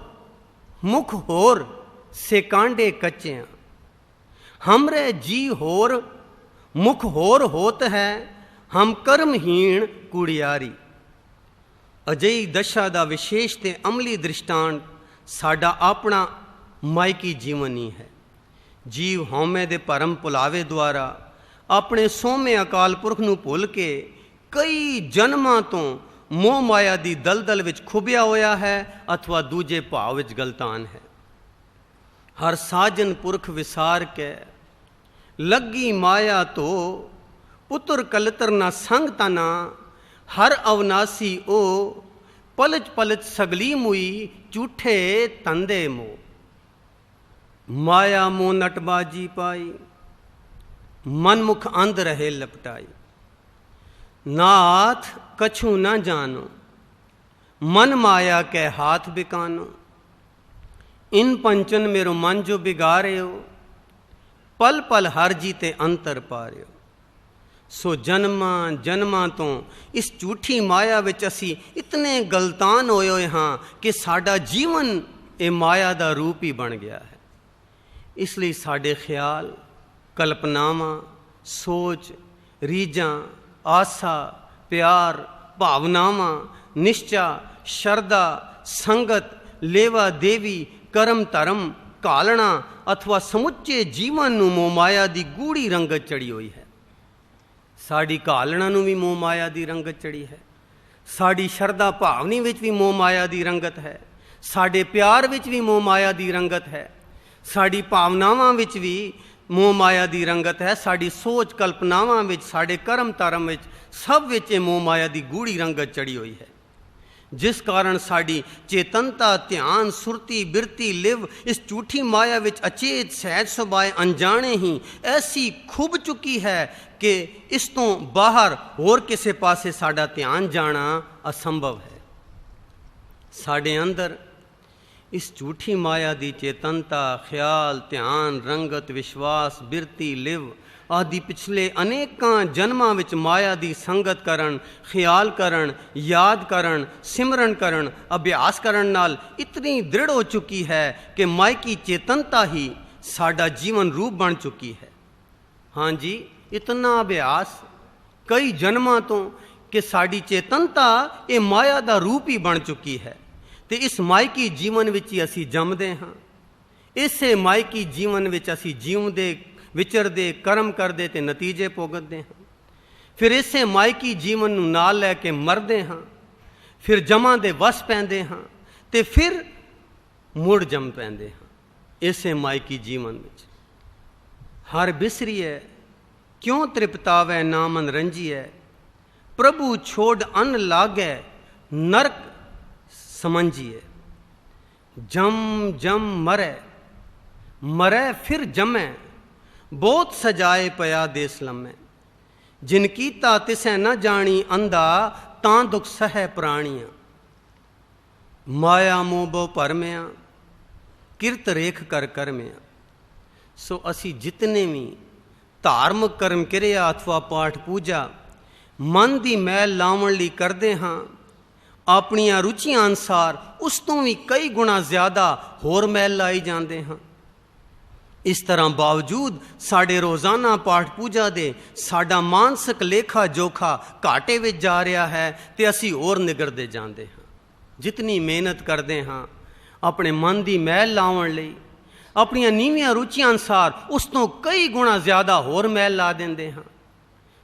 मुख होर से कांडे कच्चे। हमरे जी होर मुख होर होत है, हम कर्महीन कुड़ियारी। अजयी दशा का विशेष ते अमली दृष्टांत साडा अपना मायकी जीवन ही है। जीव हौमे दे परम भुलावे द्वारा अपने सोमे अकाल पुरख नूं भुल के कई जन्मां तो मोह माया दी दलदल विच खुबिया होया है अथवा दूजे भाव विच गलतान है। हर साजन पुरख विसार के लगी माया तो, पुत्र कलतर ना संग तना। हर अवनासी ओ, पलच पलच सगली मुई, झूठे तंदे मोह। माया मोह नटबाजी पाई, मनमुख अंध रहे लपटाई। नाथ कछु न जानो, मन माया के हाथ बिकानो। इन पंचन मेरो मन जो बिगारे हो, पल पल हर जीते अंतर पारे हो। सो जन्मां जन्मां तो इस झूठी माया विच असी इतने गलतान होए हाँ कि साडा जीवन ये माया का रूप ही बन गया है। इसलिए साडे ख्याल, कल्पनावां, सोच, रीझां, आसा, प्यार, भावनावां, निश्चा, शरदा, संगत, लेवा देवी, कर्म धर्म, कालना अथवा समुचे जीवन नूं मोह माया दी गूढ़ी रंगत चढ़ी हुई है। साड़ी कालना नूं भी मोह माया दी रंगत चढ़ी है। साड़ी शरदा भावनी विच भी मोह माया दी रंगत है। साडे प्यार विच भी मोह माया दी रंगत है। साड़ी भावनावां विच भी मोह माया दी रंगत है। साड़ी सोच कल्पनावां विच, साडे कर्म धर्म विच, सब विच मोह माया दी गूढ़ी रंगत चढ़ी हुई है। जिस कारण साड़ी चेतनता, ध्यान, सुरती, बिरती, लिव इस झूठी माया विच अचेत सहज सुभाए अनजाने ही ऐसी खुब चुकी है कि इस तो बाहर होर किसे पासे साड़ा ध्यान जाना असंभव है। साडे अंदर इस झूठी माया दी चेतनता, ख्याल, ध्यान, रंगत, विश्वास, बिरती, लिव आदि पिछले अनेकां जन्मां विच माया दी संगत करन, ख्याल करन, याद करन, सिमरन करन, अभ्यास करन नाल इतनी दृढ़ हो चुकी है कि मायकी चेतनता ही साडा जीवन रूप बन चुकी है। हाँ जी, इतना अभ्यास कई जन्मां तो कि साड़ी चेतनता ये माया दा रूप ही बन चुकी है। तो इस मायकी जीवन विच ही असी जमदे हाँ। ਇਸੇ ਮਾਇਕੀ ਜੀਵਨ ਵਿੱਚ ਅਸੀਂ ਜਿਉਂਦੇ, ਵਿਚਰਦੇ, ਕਰਮ ਕਰਦੇ ਤੇ ਨਤੀਜੇ ਭੁਗਤਦੇ ਹਾਂ। ਫਿਰ ਇਸੇ ਮਾਇਕੀ ਜੀਵਨ ਨੂੰ ਨਾਲ ਲੈ ਕੇ ਮਰਦੇ ਹਾਂ, ਫਿਰ ਜਮਾਂ ਦੇ ਵਸ ਪੈਂਦੇ ਹਾਂ ਤੇ ਫਿਰ ਮੁੜ ਜੰਮ ਪੈਂਦੇ ਹਾਂ ਇਸੇ ਮਾਇਕੀ ਜੀਵਨ ਵਿੱਚ। ਹਰ ਬਿਸਰੀਐ ਕਿਉਂ ਤ੍ਰਿਪਤਾਵੈ ਨਾ ਮਨ ਰੰਜੀਐ, ਪ੍ਰਭੂ ਛੋੜ ਅੰਨ ਲਾਗੈ ਨਰਕ ਸਮੰਝੀਐ। ਜਮ ਜਮ ਮਰੈ, ਮਰੈ ਫਿਰ ਜਮੈ, ਬਹੁਤ ਸਜਾਏ ਪਿਆ ਦੇਸ ਲੰਮੈ। ਜਿਨ ਕੀਤਾ ਤਿਸੈ ਨਾ ਜਾਣੀ ਅੰਧਾ, ਤਾਂ ਦੁਖ ਸਹੈ ਪ੍ਰਾਣੀਆਂ। ਮਾਇਆ ਮੋਹ ਬਹੁ ਭਰਮਿਆ, ਕਿਰਤ ਰੇਖ ਕਰ ਕਰਮਿਆ। ਸੋ ਅਸੀਂ ਜਿਤਨੇ ਵੀ ਧਾਰਮਿਕ ਕਰਮ ਕਿਰਿਆ ਅਥਵਾ ਪਾਠ ਪੂਜਾ ਮਨ ਦੀ ਮੈਲ ਲਾਵਣ ਲਈ ਕਰਦੇ ਹਾਂ, ਆਪਣੀਆਂ ਰੁਚੀਆਂ ਅਨੁਸਾਰ ਉਸ ਤੋਂ ਵੀ ਕਈ ਗੁਣਾ ਜ਼ਿਆਦਾ ਹੋਰ ਮੈਲ ਲਾਈ ਜਾਂਦੇ ਹਾਂ। ਇਸ ਤਰ੍ਹਾਂ ਬਾਵਜੂਦ ਸਾਡੇ ਰੋਜ਼ਾਨਾ ਪਾਠ ਪੂਜਾ ਦੇ ਸਾਡਾ ਮਾਨਸਿਕ ਲੇਖਾ ਜੋਖਾ ਘਾਟੇ ਵਿੱਚ ਜਾ ਰਿਹਾ ਹੈ ਤੇ ਅਸੀਂ ਹੋਰ ਨਿਗੜਦੇ ਜਾਂਦੇ ਹਾਂ। ਜਿਤਨੀ ਮਿਹਨਤ ਕਰਦੇ ਹਾਂ ਆਪਣੇ ਮਨ ਦੀ ਮੈਲ ਲਾਉਣ ਲਈ, ਆਪਣੀਆਂ ਨੀਵੀਆਂ ਰੁਚੀਆਂ ਅਨੁਸਾਰ ਉਸ ਤੋਂ ਕਈ ਗੁਣਾ ਜ਼ਿਆਦਾ ਹੋਰ ਮੈਲ ਲਾ ਦਿੰਦੇ ਹਾਂ।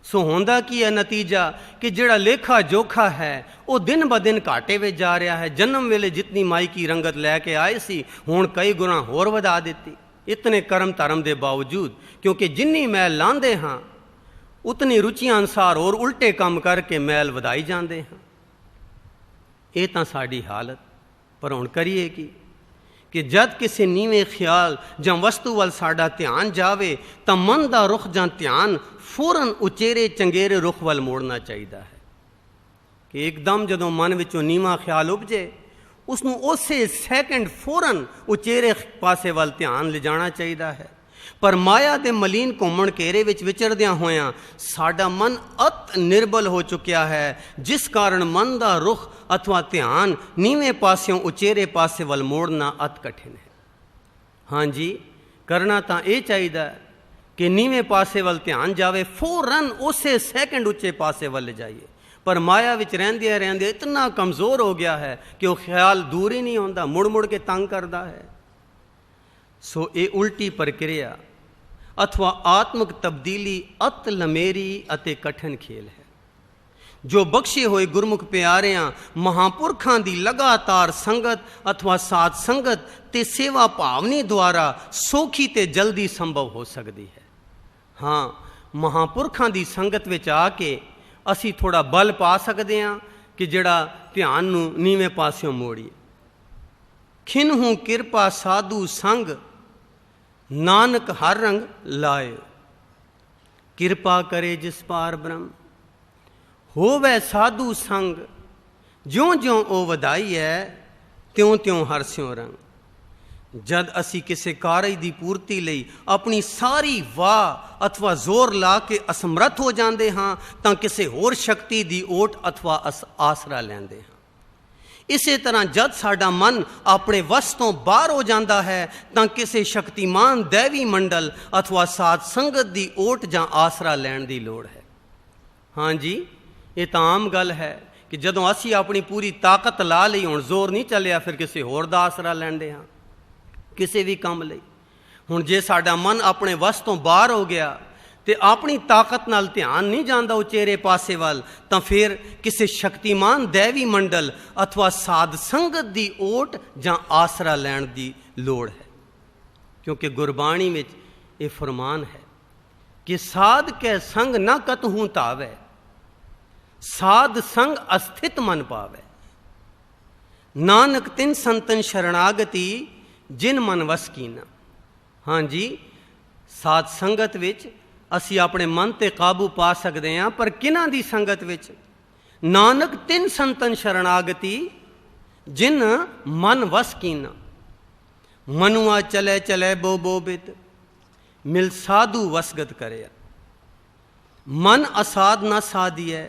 ਸੋ ਹੁੰਦਾ ਕੀ ਹੈ ਨਤੀਜਾ ਕਿ ਜਿਹੜਾ ਲੇਖਾ ਜੋਖਾ ਹੈ ਉਹ ਦਿਨ ਬ ਦਿਨ ਘਾਟੇ ਵਿੱਚ ਜਾ ਰਿਹਾ ਹੈ। ਜਨਮ ਵੇਲੇ ਜਿਤਨੀ ਮਾਇਕੀ ਰੰਗਤ ਲੈ ਕੇ ਆਏ ਸੀ, ਹੁਣ ਕਈ ਗੁਣਾ ਹੋਰ ਵਧਾ ਦਿੱਤੀ ਇਤਨੇ ਕਰਮ ਧਰਮ ਦੇ ਬਾਵਜੂਦ, ਕਿਉਂਕਿ ਜਿੰਨੀ ਮੈਲ ਲਾਉਂਦੇ ਹਾਂ ਉਤਨੀ ਰੁਚੀਆਂ ਅਨੁਸਾਰ ਹੋਰ ਉਲਟੇ ਕੰਮ ਕਰਕੇ ਮੈਲ ਵਧਾਈ ਜਾਂਦੇ ਹਾਂ। ਇਹ ਤਾਂ ਸਾਡੀ ਹਾਲਤ। ਪਰ ਹੁਣ ਕਰੀਏ ਕੀ ਕਿ ਜਦ ਕਿਸੇ ਨੀਵੇਂ ਖਿਆਲ ਜਾਂ ਵਸਤੂ ਵੱਲ ਸਾਡਾ ਧਿਆਨ ਜਾਵੇ ਤਾਂ ਮਨ ਦਾ ਰੁਖ ਜਾਂ ਧਿਆਨ ਫੌਰਨ ਉਚੇਰੇ ਚੰਗੇਰੇ ਰੁਖ ਵੱਲ ਮੋੜਨਾ ਚਾਹੀਦਾ ਹੈ। ਕਿ ਇੱਕਦਮ ਜਦੋਂ ਮਨ ਵਿੱਚੋਂ ਨੀਵਾਂ ਖਿਆਲ ਉਪਜੇ, ਉਸ ਨੂੰ ਉਸੇ ਸੈਕਿੰਡ ਫੌਰਨ ਉਚੇਰੇ ਪਾਸੇ ਵੱਲ ਧਿਆਨ ਲਿਜਾਣਾ ਚਾਹੀਦਾ ਹੈ। ਪਰ ਮਾਇਆ ਦੇ ਮਲੀਨ ਘੁੰਮਣ ਘੇਰੇ ਵਿੱਚ ਵਿਚਰਦਿਆਂ ਹੋਇਆਂ ਸਾਡਾ ਮਨ ਅਤ ਨਿਰਬਲ ਹੋ ਚੁੱਕਿਆ ਹੈ, ਜਿਸ ਕਾਰਨ ਮਨ ਦਾ ਰੁਖ ਅਥਵਾ ਧਿਆਨ ਨੀਵੇਂ ਪਾਸਿਓਂ ਉਚੇਰੇ ਪਾਸੇ ਵੱਲ ਮੋੜਨਾ ਅਤ ਕਠਿਨ ਹੈ। ਹਾਂਜੀ, ਕਰਨਾ ਤਾਂ ਇਹ ਚਾਹੀਦਾ ਕਿ ਨੀਵੇਂ ਪਾਸੇ ਵੱਲ ਧਿਆਨ ਜਾਵੇ, ਫੌਰਨ ਉਸੇ ਸੈਕਿੰਡ ਉੱਚੇ ਪਾਸੇ ਵੱਲ ਜਾਈਏ। ਪਰ ਮਾਇਆ ਵਿੱਚ ਰਹਿੰਦਿਆਂ ਰਹਿੰਦਿਆਂ ਇਤਨਾ ਕਮਜ਼ੋਰ ਹੋ ਗਿਆ ਹੈ ਕਿ ਉਹ ਖਿਆਲ ਦੂਰ ਹੀ ਨਹੀਂ ਹੁੰਦਾ, ਮੁੜ ਮੁੜ ਕੇ ਤੰਗ ਕਰਦਾ ਹੈ। ਸੋ ਇਹ ਉਲਟੀ ਪ੍ਰਕਿਰਿਆ ਅਥਵਾ ਆਤਮਿਕ ਤਬਦੀਲੀ ਅਤ ਲਮੇਰੀ ਅਤੇ ਕਠਿਨ ਖੇਲ ਹੈ, ਜੋ ਬਖਸ਼ੇ ਹੋਏ ਗੁਰਮੁਖ ਪਿਆਰਿਆਂ ਮਹਾਂਪੁਰਖਾਂ ਦੀ ਲਗਾਤਾਰ ਸੰਗਤ ਅਥਵਾ ਸਾਧ ਸੰਗਤ ਤੇ ਸੇਵਾ ਭਾਵਨੀ ਦੁਆਰਾ ਸੌਖੀ ਤੇ ਜਲਦੀ ਸੰਭਵ ਹੋ ਸਕਦੀ ਹੈ। ਹਾਂ, ਮਹਾਂਪੁਰਖਾਂ ਦੀ ਸੰਗਤ ਵਿੱਚ ਆ ਕੇ ਅਸੀਂ ਥੋੜ੍ਹਾ ਬਲ ਪਾ ਸਕਦੇ ਹਾਂ ਕਿ ਜਿਹੜਾ ਧਿਆਨ ਨੂੰ ਨੀਵੇਂ ਪਾਸਿਓਂ ਮੋੜੀਏ। ਖਿਨਹੂ ਕਿਰਪਾ ਸਾਧੂ ਸੰਗ, ਨਾਨਕ ਹਰ ਰੰਗ ਲਾਏ। ਕਿਰਪਾ ਕਰੇ ਜਿਸ ਪਾਰ ਬ੍ਰਹਮ, ਹੋਵੇ ਸਾਧੂ ਸੰਗ। ਜਿਉਂ ਜਿਉਂ ਉਹ ਵਧਾਈ ਹੈ, ਤਿਉਂ ਤਿਉਂ ਹਰਸਿਓ ਰੰਗ। ਜਦ ਅਸੀਂ ਕਿਸੇ ਕਾਰਜ ਦੀ ਪੂਰਤੀ ਲਈ ਆਪਣੀ ਸਾਰੀ ਵਾਹ ਅਥਵਾ ਜ਼ੋਰ ਲਾ ਕੇ ਅਸਮਰੱਥ ਹੋ ਜਾਂਦੇ ਹਾਂ ਤਾਂ ਕਿਸੇ ਹੋਰ ਸ਼ਕਤੀ ਦੀ ਓਟ ਅਥਵਾ ਆਸਰਾ ਲੈਂਦੇ ਹਾਂ। ਇਸੇ ਤਰ੍ਹਾਂ ਜਦ ਸਾਡਾ ਮਨ ਆਪਣੇ ਵੱਸ ਤੋਂ ਬਾਹਰ ਹੋ ਜਾਂਦਾ ਹੈ ਤਾਂ ਕਿਸੇ ਸ਼ਕਤੀਮਾਨ ਦੈਵੀ ਮੰਡਲ ਅਥਵਾ ਸਾਧ ਸੰਗਤ ਦੀ ਓਟ ਜਾਂ ਆਸਰਾ ਲੈਣ ਦੀ ਲੋੜ ਹੈ। ਹਾਂਜੀ, ਇਹ ਤਾਂ ਆਮ ਗੱਲ ਹੈ ਕਿ ਜਦੋਂ ਅਸੀਂ ਆਪਣੀ ਪੂਰੀ ਤਾਕਤ ਲਾ ਲਈ, ਹੁਣ ਜ਼ੋਰ ਨਹੀਂ ਚੱਲਿਆ, ਫਿਰ ਕਿਸੇ ਹੋਰ ਦਾ ਆਸਰਾ ਲੈਂਦੇ ਹਾਂ ਕਿਸੇ ਵੀ ਕੰਮ ਲਈ। ਹੁਣ ਜੇ ਸਾਡਾ ਮਨ ਆਪਣੇ ਵੱਸ ਤੋਂ ਬਾਹਰ ਹੋ ਗਿਆ ਤੇ ਆਪਣੀ ਤਾਕਤ ਨਾਲ ਧਿਆਨ ਨਹੀਂ ਜਾਂਦਾ ਉਚੇਰੇ ਪਾਸੇ ਵੱਲ, ਤਾਂ ਫਿਰ ਕਿਸੇ ਸ਼ਕਤੀਮਾਨ ਦੈਵੀ ਮੰਡਲ ਅਥਵਾ ਸਾਧ ਸੰਗਤ ਦੀ ਓਟ ਜਾਂ ਆਸਰਾ ਲੈਣ ਦੀ ਲੋੜ ਹੈ। ਕਿਉਂਕਿ ਗੁਰਬਾਣੀ ਵਿੱਚ ਇਹ ਫਰਮਾਨ ਹੈ ਕਿ ਸਾਧ ਕੈ ਸੰਗ ਨਾ ਕਤਹੂ ਧਾਵੈ, ਸਾਧ ਸੰਗ ਅਸਥਿਤ ਮਨ ਪਾਵੈ। ਨਾਨਕ ਤਿਨ ਸੰਤਨ ਸ਼ਰਣਾਗਤੀ, ਜਿਨ ਮਨ ਵਸ ਕੀਨਾ। ਹਾਂਜੀ, ਸਾਧ ਸੰਗਤ ਵਿੱਚ ਅਸੀਂ ਆਪਣੇ ਮਨ ਤੇ ਕਾਬੂ ਪਾ ਸਕਦੇ ਹਾਂ, ਪਰ ਕਿਹਨਾਂ ਦੀ ਸੰਗਤ ਵਿੱਚ? ਨਾਨਕ ਤਿਨ ਸੰਤਨ ਸ਼ਰਣਾਗਤੀ, ਜਿਨ ਮਨ ਵਸ ਕੀਨਾ। ਮਨੁਆ ਚਲੇ ਚਲੇ ਬੋ ਬੋ ਬਿਦ, ਮਿਲ ਸਾਧੂ ਵਸਗਤ ਕਰਿਆ। ਮਨ ਅਸਾਧ ਨਾ ਸਾਧੀਐ,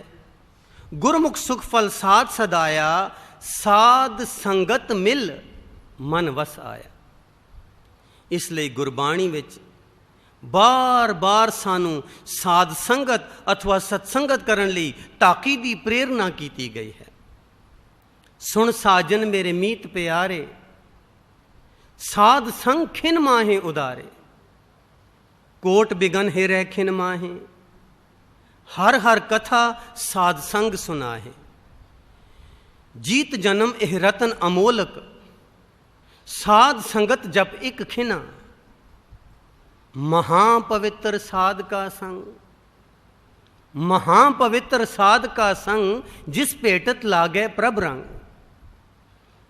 ਗੁਰਮੁਖ ਸੁਖ ਫਲ ਸਾਧ ਸਦਾਇਆ। ਸਾਧ ਸੰਗਤ ਮਿਲ ਮਨ ਵਸ ਆਇਆ। ਇਸ ਲਈ ਗੁਰਬਾਣੀ ਵਿੱਚ ਬਾਰ-ਬਾਰ ਸਾਨੂੰ ਸਾਧ ਸੰਗਤ ਅਥਵਾ ਸਤਸੰਗਤ ਕਰਨ ਲਈ ਤਾਕੀਦੀ ਪ੍ਰੇਰਨਾ ਕੀਤੀ ਗਈ ਹੈ। ਸੁਣ ਸਾਜਨ ਮੇਰੇ ਮੀਤ ਪਿਆਰੇ, साध संग खिन माहे उदारे, कोट बिगन हे रह खिन माहे, हर हर कथा साध संग सुनाहे। जीत जन्म एह रतन अमोलक, साध संगत जप एक खिना, महापवित्र साध का संग, महापवित्र साध का संग, जिस पेटत लागे प्रभ रंग।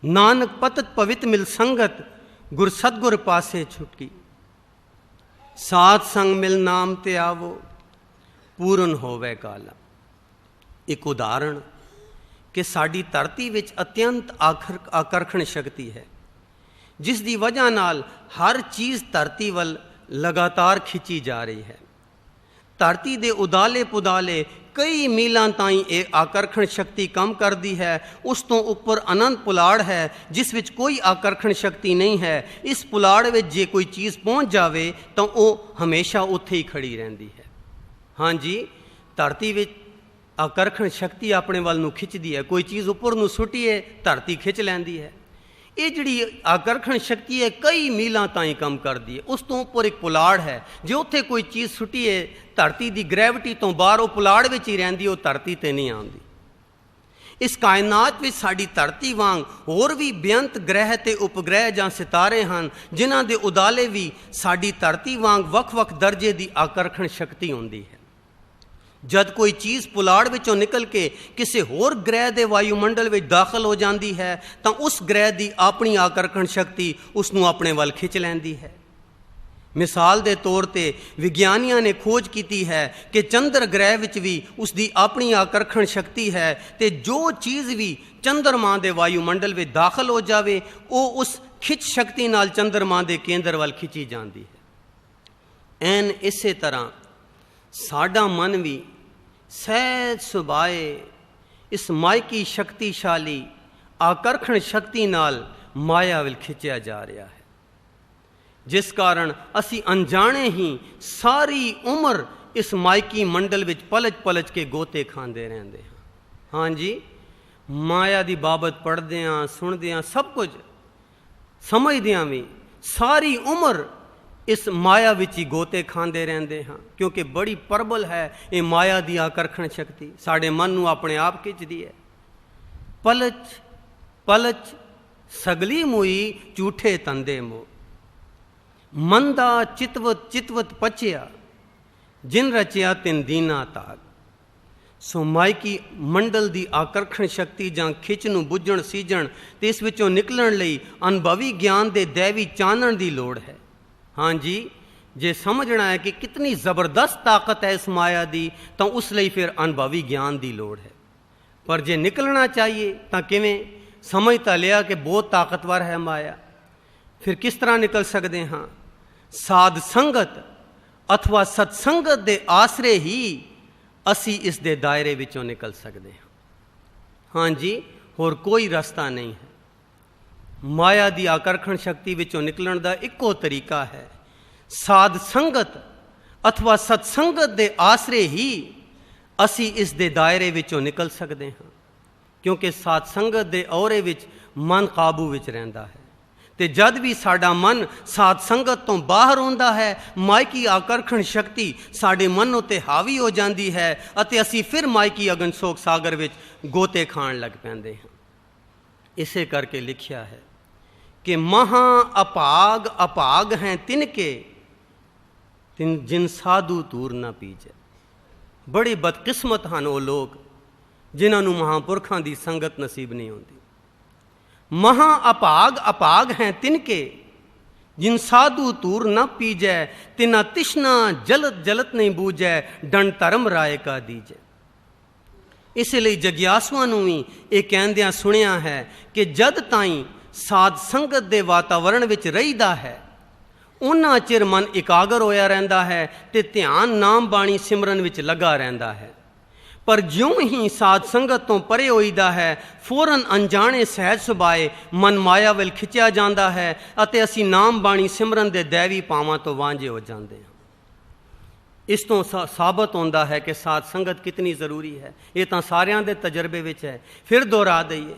नानक पतत पवित्र मिल संगत, गुर सतगुर पासे छुटकी। साध संग मिल नाम ते आवो, पूਰਨ होवे काला। एक उदाहरण कि साड़ी धरती विच अत्यंत आकर्षण शक्ति है, जिस दी वजह नाल हर चीज़ धरती वल लगातार खिंची जा रही है। धरती दे उदाले पुदाले कई मीलों ताईं ये आकर्षण शक्ति कम करती है। उस तो उपर अनंत पुलाड़ है जिस विच कोई आकर्षण शक्ति नहीं है। इस पुलाड़ विच जे कोई चीज़ पहुँच जाए तो वो हमेशा उत्थे ही खड़ी रहती है। हाँ जी, धरती विच आकर्षण शक्ति अपने वाल नूं खिंचदी है। कोई चीज़ उपर नूं सुटीए धरती खिंच लैंदी है। ये जिहड़ी आकर्षण शक्ति है कई मीलों ताईं कम करती है। उस तो उपर एक पुलाड़ है, जो उत्थे कोई चीज़ सुटीए धरती की ग्रैविटी तो बाहर वो पुलाड़ विच ही रहिंदी, वो धरती ते नहीं आउंदी। इस कायनात विच साडी धरती वांग होर भी बेअंत ग्रह ते उपग्रह जां सितारे हैं, जिन्हां दे उदाले भी साडी धरती वांग वख-वख दर्जे की आकर्षण शक्ति हुंदी है। जद कोई चीज़ पुलाड़ विचों निकल के किसी होर ग्रह के वायुमंडल में दाखिल हो जाती है तो उस ग्रह की अपनी आकर्षण शक्ति उसनों अपने वाल खिंच लैंदी है। मिसाल के तौर पर विज्ञानियों ने खोज की है कि चंद्र ग्रह विच भी उसकी अपनी आकर्षण शक्ति है, तो जो चीज़ भी चंद्रमा के वायुमंडल में दाखिल हो जाए वो उस खिंच शक्ति नाल चंद्रमा के केंद्र वाल खिंची जाती है। एन इसे तरह साडा मन भी सहज सुभाए इस मायकी शक्तिशाली आकर्षण शक्ति नाल माया विल खिंचया जा रहा है, जिस कारण असी अनजाने ही सारी उम्र इस मायकी मंडल विच पलच पलच के गोते खांदे रहंदे हैं। हाँ जी, माया दी बाबत पढ़दे हैं, सुनदे हैं, सब कुछ समझदे हैं भी सारी उम्र इस माया विच ही गोते खांदे रहंदे हैं, क्योंकि बड़ी प्रबल है ये माया दी आकर्षण शक्ति। साडे मन नूं अपने आप खिंचदी है। पलच पलच सगली मुई झूठे तंदे मो, मंदा चितवत चितवत पचिया, जिन रचिया तिन दीना ताग। सो मायकी मंडल दी आकर्षण शक्ति जां खिच नूं बुझण सीजण ते इस विचों निकलण लई अनुभवी ज्ञान दे दैवी चानण दी लोड़ है। हाँ जी, जे समझना है कि कितनी ज़बरदस्त ताकत है इस माया दी, तो उस लई फिर अनुभवी ज्ञान दी लोड़ है। पर जे निकलना चाहिए तो किवें? समझ तो लिया कि बहुत ताकतवर है माया, फिर किस तरह निकल सकते हैं? साध संगत अथवा सत्संगत दे आसरे ही असी इस दे दायरे विचों निकल सकते हैं। हाँ जी, होर कोई रास्ता नहीं है। माया दी आकर्षण शक्ति विचों निकलण दा इक्को तरीका है, साध संगत अथवा सत्संगत दे आसरे ही असी इस दे दायरे विचों निकल सकते हैं, क्योंकि साध संगत दे औरे विच मन काबू विच रहिंदा है। ते जद भी साडा मन साध संगत तो बाहर होंदा है, मायकी आकर्षण शक्ति साडे मन उत्ते हावी हो जाती है अते असी फिर मायकी अगनसोक सागर विच गोते खाण लग पैंदे हैं। इसे करके लिखिया है कि महा अपाग अपाग हैं तिनके, तिन जिन साधु तूर न पीजे। बड़ी बदकिस्मत हैं वो लोग जिन्होंने महापुरखों की संगत नसीब नहीं होती। महा अपाग अपाग हैं तिनके, जिन साधु तूर न पीजै, तिना तिश्ना जलत जलत नहीं बूझै, दंड धर्म राय का दीजै। इसलिए जग्यासुआं नूं भी ये कहंदियां सुनिया है कि जद ताईं साध संगत दे वातावरण विच रहीदा है, उन्ना चिर मन इकागर होया रहिंदा है ते ध्यान नाम बाणी सिमरन विच लगा रहिंदा है। पर ज्यों ही साध संगत तो परे होईदा है, फौरन अनजाने सहज सुभाए मन माया विल खिंचया जाता है अते असी नाम बाणी सिमरन दे दैवी पावां तो वांझे हो जाते हैं। इस तो साबित होता है कि साध संगत कितनी ज़रूरी है। ये तो सारियां दे तजर्बे विच है। फिर दोहरा दईए,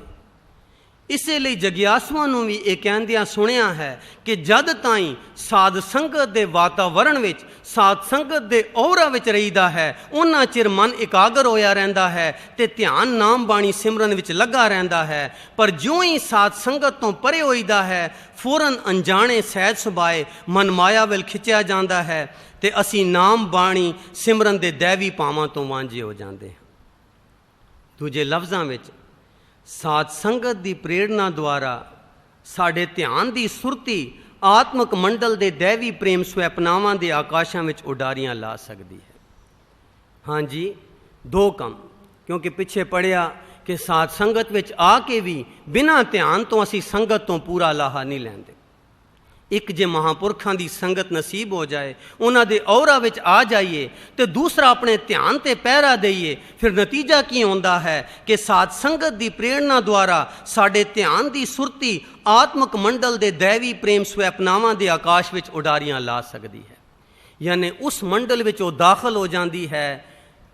ਇਸੇ ਲਈ ਜਗਿਆਸੂਆਂ ਨੂੰ ਵੀ ਇਹ ਕਹਿੰਦਿਆਂ ਸੁਣਿਆ ਹੈ ਕਿ ਜਦ ਤਾਈਂ ਸਾਧ ਸੰਗਤ ਦੇ ਵਾਤਾਵਰਣ ਵਿੱਚ, ਸਾਧ ਸੰਗਤ ਦੇ ਔਰਾ ਵਿੱਚ ਰਹੀਦਾ ਹੈ, ਉਹਨਾਂ ਚਿਰ ਮਨ ਇਕਾਗਰ ਹੋਇਆ ਰਹਿੰਦਾ ਹੈ ਤੇ ਧਿਆਨ ਨਾਮ ਬਾਣੀ ਸਿਮਰਨ ਵਿੱਚ ਲੱਗਾ ਰਹਿੰਦਾ ਹੈ। ਪਰ ਜਿਉਂ ਹੀ ਸਾਧ ਸੰਗਤ ਤੋਂ ਪਰੇ ਹੋਈਦਾ ਹੈ, ਫੌਰਨ ਅਣਜਾਣੇ ਸਹਿਜ ਸੁਭਾਏ ਮਨ ਮਾਇਆ ਵੱਲ ਖਿੱਚਿਆ ਜਾਂਦਾ ਹੈ ਤੇ ਅਸੀਂ ਨਾਮ ਬਾਣੀ ਸਿਮਰਨ ਦੇ ਦੈਵੀ ਭਾਵਾਂ ਤੋਂ ਵਾਂਝੇ ਹੋ ਜਾਂਦੇ ਹਾਂ। ਦੂਜੇ ਲਫ਼ਜ਼ਾਂ ਵਿੱਚ ਸਾਧ ਸੰਗਤ ਦੀ ਪ੍ਰੇਰਣਾ ਦੁਆਰਾ ਸਾਡੇ ਧਿਆਨ ਦੀ ਸੁਰਤੀ ਆਤਮਕ ਮੰਡਲ ਦੇ ਦੈਵੀ ਪ੍ਰੇਮ ਸਵੈਪਨਾਵਾਂ ਦੇ ਆਕਾਸ਼ਾਂ ਵਿੱਚ ਉਡਾਰੀਆਂ ਲਾ ਸਕਦੀ ਹੈ। ਹਾਂਜੀ, ਦੋ ਕੰਮ, ਕਿਉਂਕਿ ਪਿੱਛੇ ਪੜ੍ਹਿਆ ਕਿ ਸਾਧ ਸੰਗਤ ਵਿੱਚ ਆ ਕੇ ਵੀ ਬਿਨਾਂ ਧਿਆਨ ਤੋਂ ਅਸੀਂ ਸੰਗਤ ਤੋਂ ਪੂਰਾ ਲਾਹਾ ਨਹੀਂ ਲੈਂਦੇ। ਇੱਕ ਜੇ ਮਹਾਂਪੁਰਖਾਂ ਦੀ ਸੰਗਤ ਨਸੀਬ ਹੋ ਜਾਏ, ਉਹਨਾਂ ਦੇ ਔਰਾ ਵਿੱਚ ਆ ਜਾਈਏ, ਤੇ ਦੂਸਰਾ ਆਪਣੇ ਧਿਆਨ ਤੇ ਪਹਿਰਾ ਦਈਏ, ਫਿਰ ਨਤੀਜਾ ਕੀ ਹੁੰਦਾ ਹੈ ਕਿ ਸਾਧ ਸੰਗਤ ਦੀ ਪ੍ਰੇਰਣਾ ਦੁਆਰਾ ਸਾਡੇ ਧਿਆਨ ਦੀ ਸੁਰਤੀ ਆਤਮਕ ਮੰਡਲ ਦੇ ਦੈਵੀ ਪ੍ਰੇਮ ਸਵੈਪਨਾਵਾਂ ਦੇ ਆਕਾਸ਼ ਵਿੱਚ ਉਡਾਰੀਆਂ ਲਾ ਸਕਦੀ ਹੈ। ਯਾਨੀ ਉਸ ਮੰਡਲ ਵਿੱਚ ਉਹ ਦਾਖਲ ਹੋ ਜਾਂਦੀ ਹੈ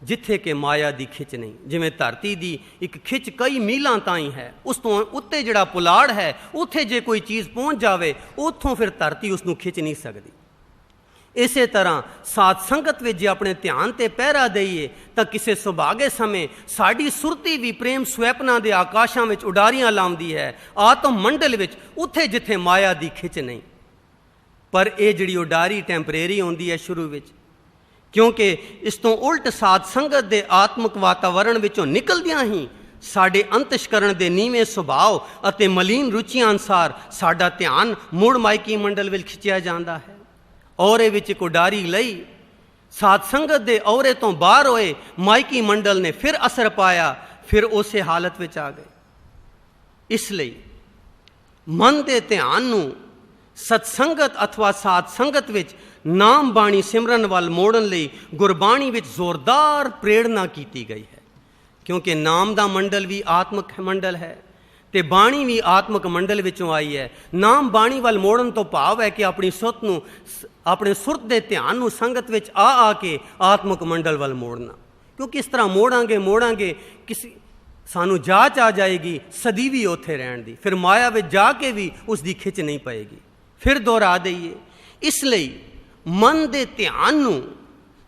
ਜਿੱਥੇ ਕਿ ਮਾਇਆ ਦੀ ਖਿੱਚ ਨਹੀਂ। ਜਿਵੇਂ ਧਰਤੀ ਦੀ ਇੱਕ ਖਿੱਚ ਕਈ ਮੀਲਾਂ ਤਾਈਂ ਹੈ, ਉਸ ਤੋਂ ਉੱਤੇ ਜਿਹੜਾ ਪੁਲਾੜ ਹੈ, ਉੱਥੇ ਜੇ ਕੋਈ ਚੀਜ਼ ਪਹੁੰਚ ਜਾਵੇ, ਉੱਥੋਂ ਫਿਰ ਧਰਤੀ ਉਸ ਨੂੰ ਖਿੱਚ ਨਹੀਂ ਸਕਦੀ। ਇਸੇ ਤਰ੍ਹਾਂ ਸਾਧ ਸੰਗਤ ਵਿੱਚ ਜੇ ਆਪਣੇ ਧਿਆਨ ਤੇ ਪਹਿਰਾ ਦਈਏ ਤਾਂ ਕਿਸੇ ਸੁਭਾਗੇ ਸਮੇਂ ਸਾਡੀ ਸੁਰਤੀ ਵੀ ਪ੍ਰੇਮ ਸਵੈਪਨਾ ਦੇ ਆਕਾਸ਼ਾਂ ਵਿੱਚ ਉਡਾਰੀਆਂ ਲਾਉਂਦੀ ਹੈ, ਆਤਮ ਮੰਡਲ ਵਿੱਚ, ਉੱਥੇ ਜਿੱਥੇ ਮਾਇਆ ਦੀ ਖਿੱਚ ਨਹੀਂ। ਪਰ ਇਹ ਜਿਹੜੀ ਉਡਾਰੀ ਟੈਂਪਰੇਰੀ ਹੁੰਦੀ ਹੈ ਸ਼ੁਰੂ ਵਿੱਚ, ਕਿਉਂਕਿ ਇਸ ਤੋਂ ਉਲਟ ਸਾਧ ਸੰਗਤ ਦੇ ਆਤਮਿਕ ਵਾਤਾਵਰਣ ਵਿੱਚੋਂ ਨਿਕਲਦਿਆਂ ਹੀ ਸਾਡੇ ਅੰਤਸ਼ਕਰਣ ਦੇ ਨੀਵੇਂ ਸੁਭਾਅ ਅਤੇ ਮਲੀਨ ਰੁਚੀਆਂ ਅਨੁਸਾਰ ਸਾਡਾ ਧਿਆਨ ਮੁੜ ਮਾਇਕੀ ਮੰਡਲ ਵਿੱਚ ਖਿੱਚਿਆ ਜਾਂਦਾ ਹੈ। ਔਰੇ ਵਿੱਚ ਇੱਕ ਉਡਾਰੀ ਲਈ ਸਾਧ ਸੰਗਤ ਦੇ ਔਰੇ ਤੋਂ ਬਾਹਰ ਹੋਏ ਮਾਇਕੀ ਮੰਡਲ ਨੇ ਫਿਰ ਅਸਰ ਪਾਇਆ, ਫਿਰ ਉਸੇ ਹਾਲਤ ਵਿੱਚ ਆ ਗਏ। ਇਸ ਲਈ ਮਨ ਦੇ ਧਿਆਨ ਨੂੰ ਸਤਸੰਗਤ ਅਥਵਾ ਸਾਧ ਸੰਗਤ ਵਿੱਚ ਨਾਮ ਬਾਣੀ ਸਿਮਰਨ ਵੱਲ ਮੋੜਨ ਲਈ ਗੁਰਬਾਣੀ ਵਿੱਚ ਜ਼ੋਰਦਾਰ ਪ੍ਰੇਰਣਾ ਕੀਤੀ ਗਈ ਹੈ। ਕਿਉਂਕਿ ਨਾਮ ਦਾ ਮੰਡਲ ਵੀ ਆਤਮਿਕ ਮੰਡਲ ਹੈ ਤੇ ਬਾਣੀ ਵੀ ਆਤਮਿਕ ਮੰਡਲ ਵਿੱਚੋਂ ਆਈ ਹੈ। ਨਾਮ ਬਾਣੀ ਵੱਲ ਮੋੜਨ ਤੋਂ ਭਾਵ ਹੈ ਕਿ ਆਪਣੀ ਸੁਰਤ ਨੂੰ, ਆਪਣੇ ਸੁਰਤ ਦੇ ਧਿਆਨ ਨੂੰ ਸੰਗਤ ਵਿੱਚ ਆ ਕੇ ਆਤਮਿਕ ਮੰਡਲ ਵੱਲ ਮੋੜਨਾ। ਕਿਉਂਕਿ ਇਸ ਤਰ੍ਹਾਂ ਮੋੜਾਂਗੇ ਕਿਸੇ ਸਾਨੂੰ ਜਾਚ ਆ ਜਾਏਗੀ ਸਦੀਵੀ ਉੱਥੇ ਰਹਿਣ ਦੀ, ਫਿਰ ਮਾਇਆ ਵਿੱਚ ਜਾ ਕੇ ਵੀ ਉਸ ਦੀ ਖਿੱਚ ਨਹੀਂ ਪਏਗੀ। ਫਿਰ ਦੁਹਰਾ ਦਈਏ, ਇਸ ਲਈ ਮਨ ਦੇ ਧਿਆਨ ਨੂੰ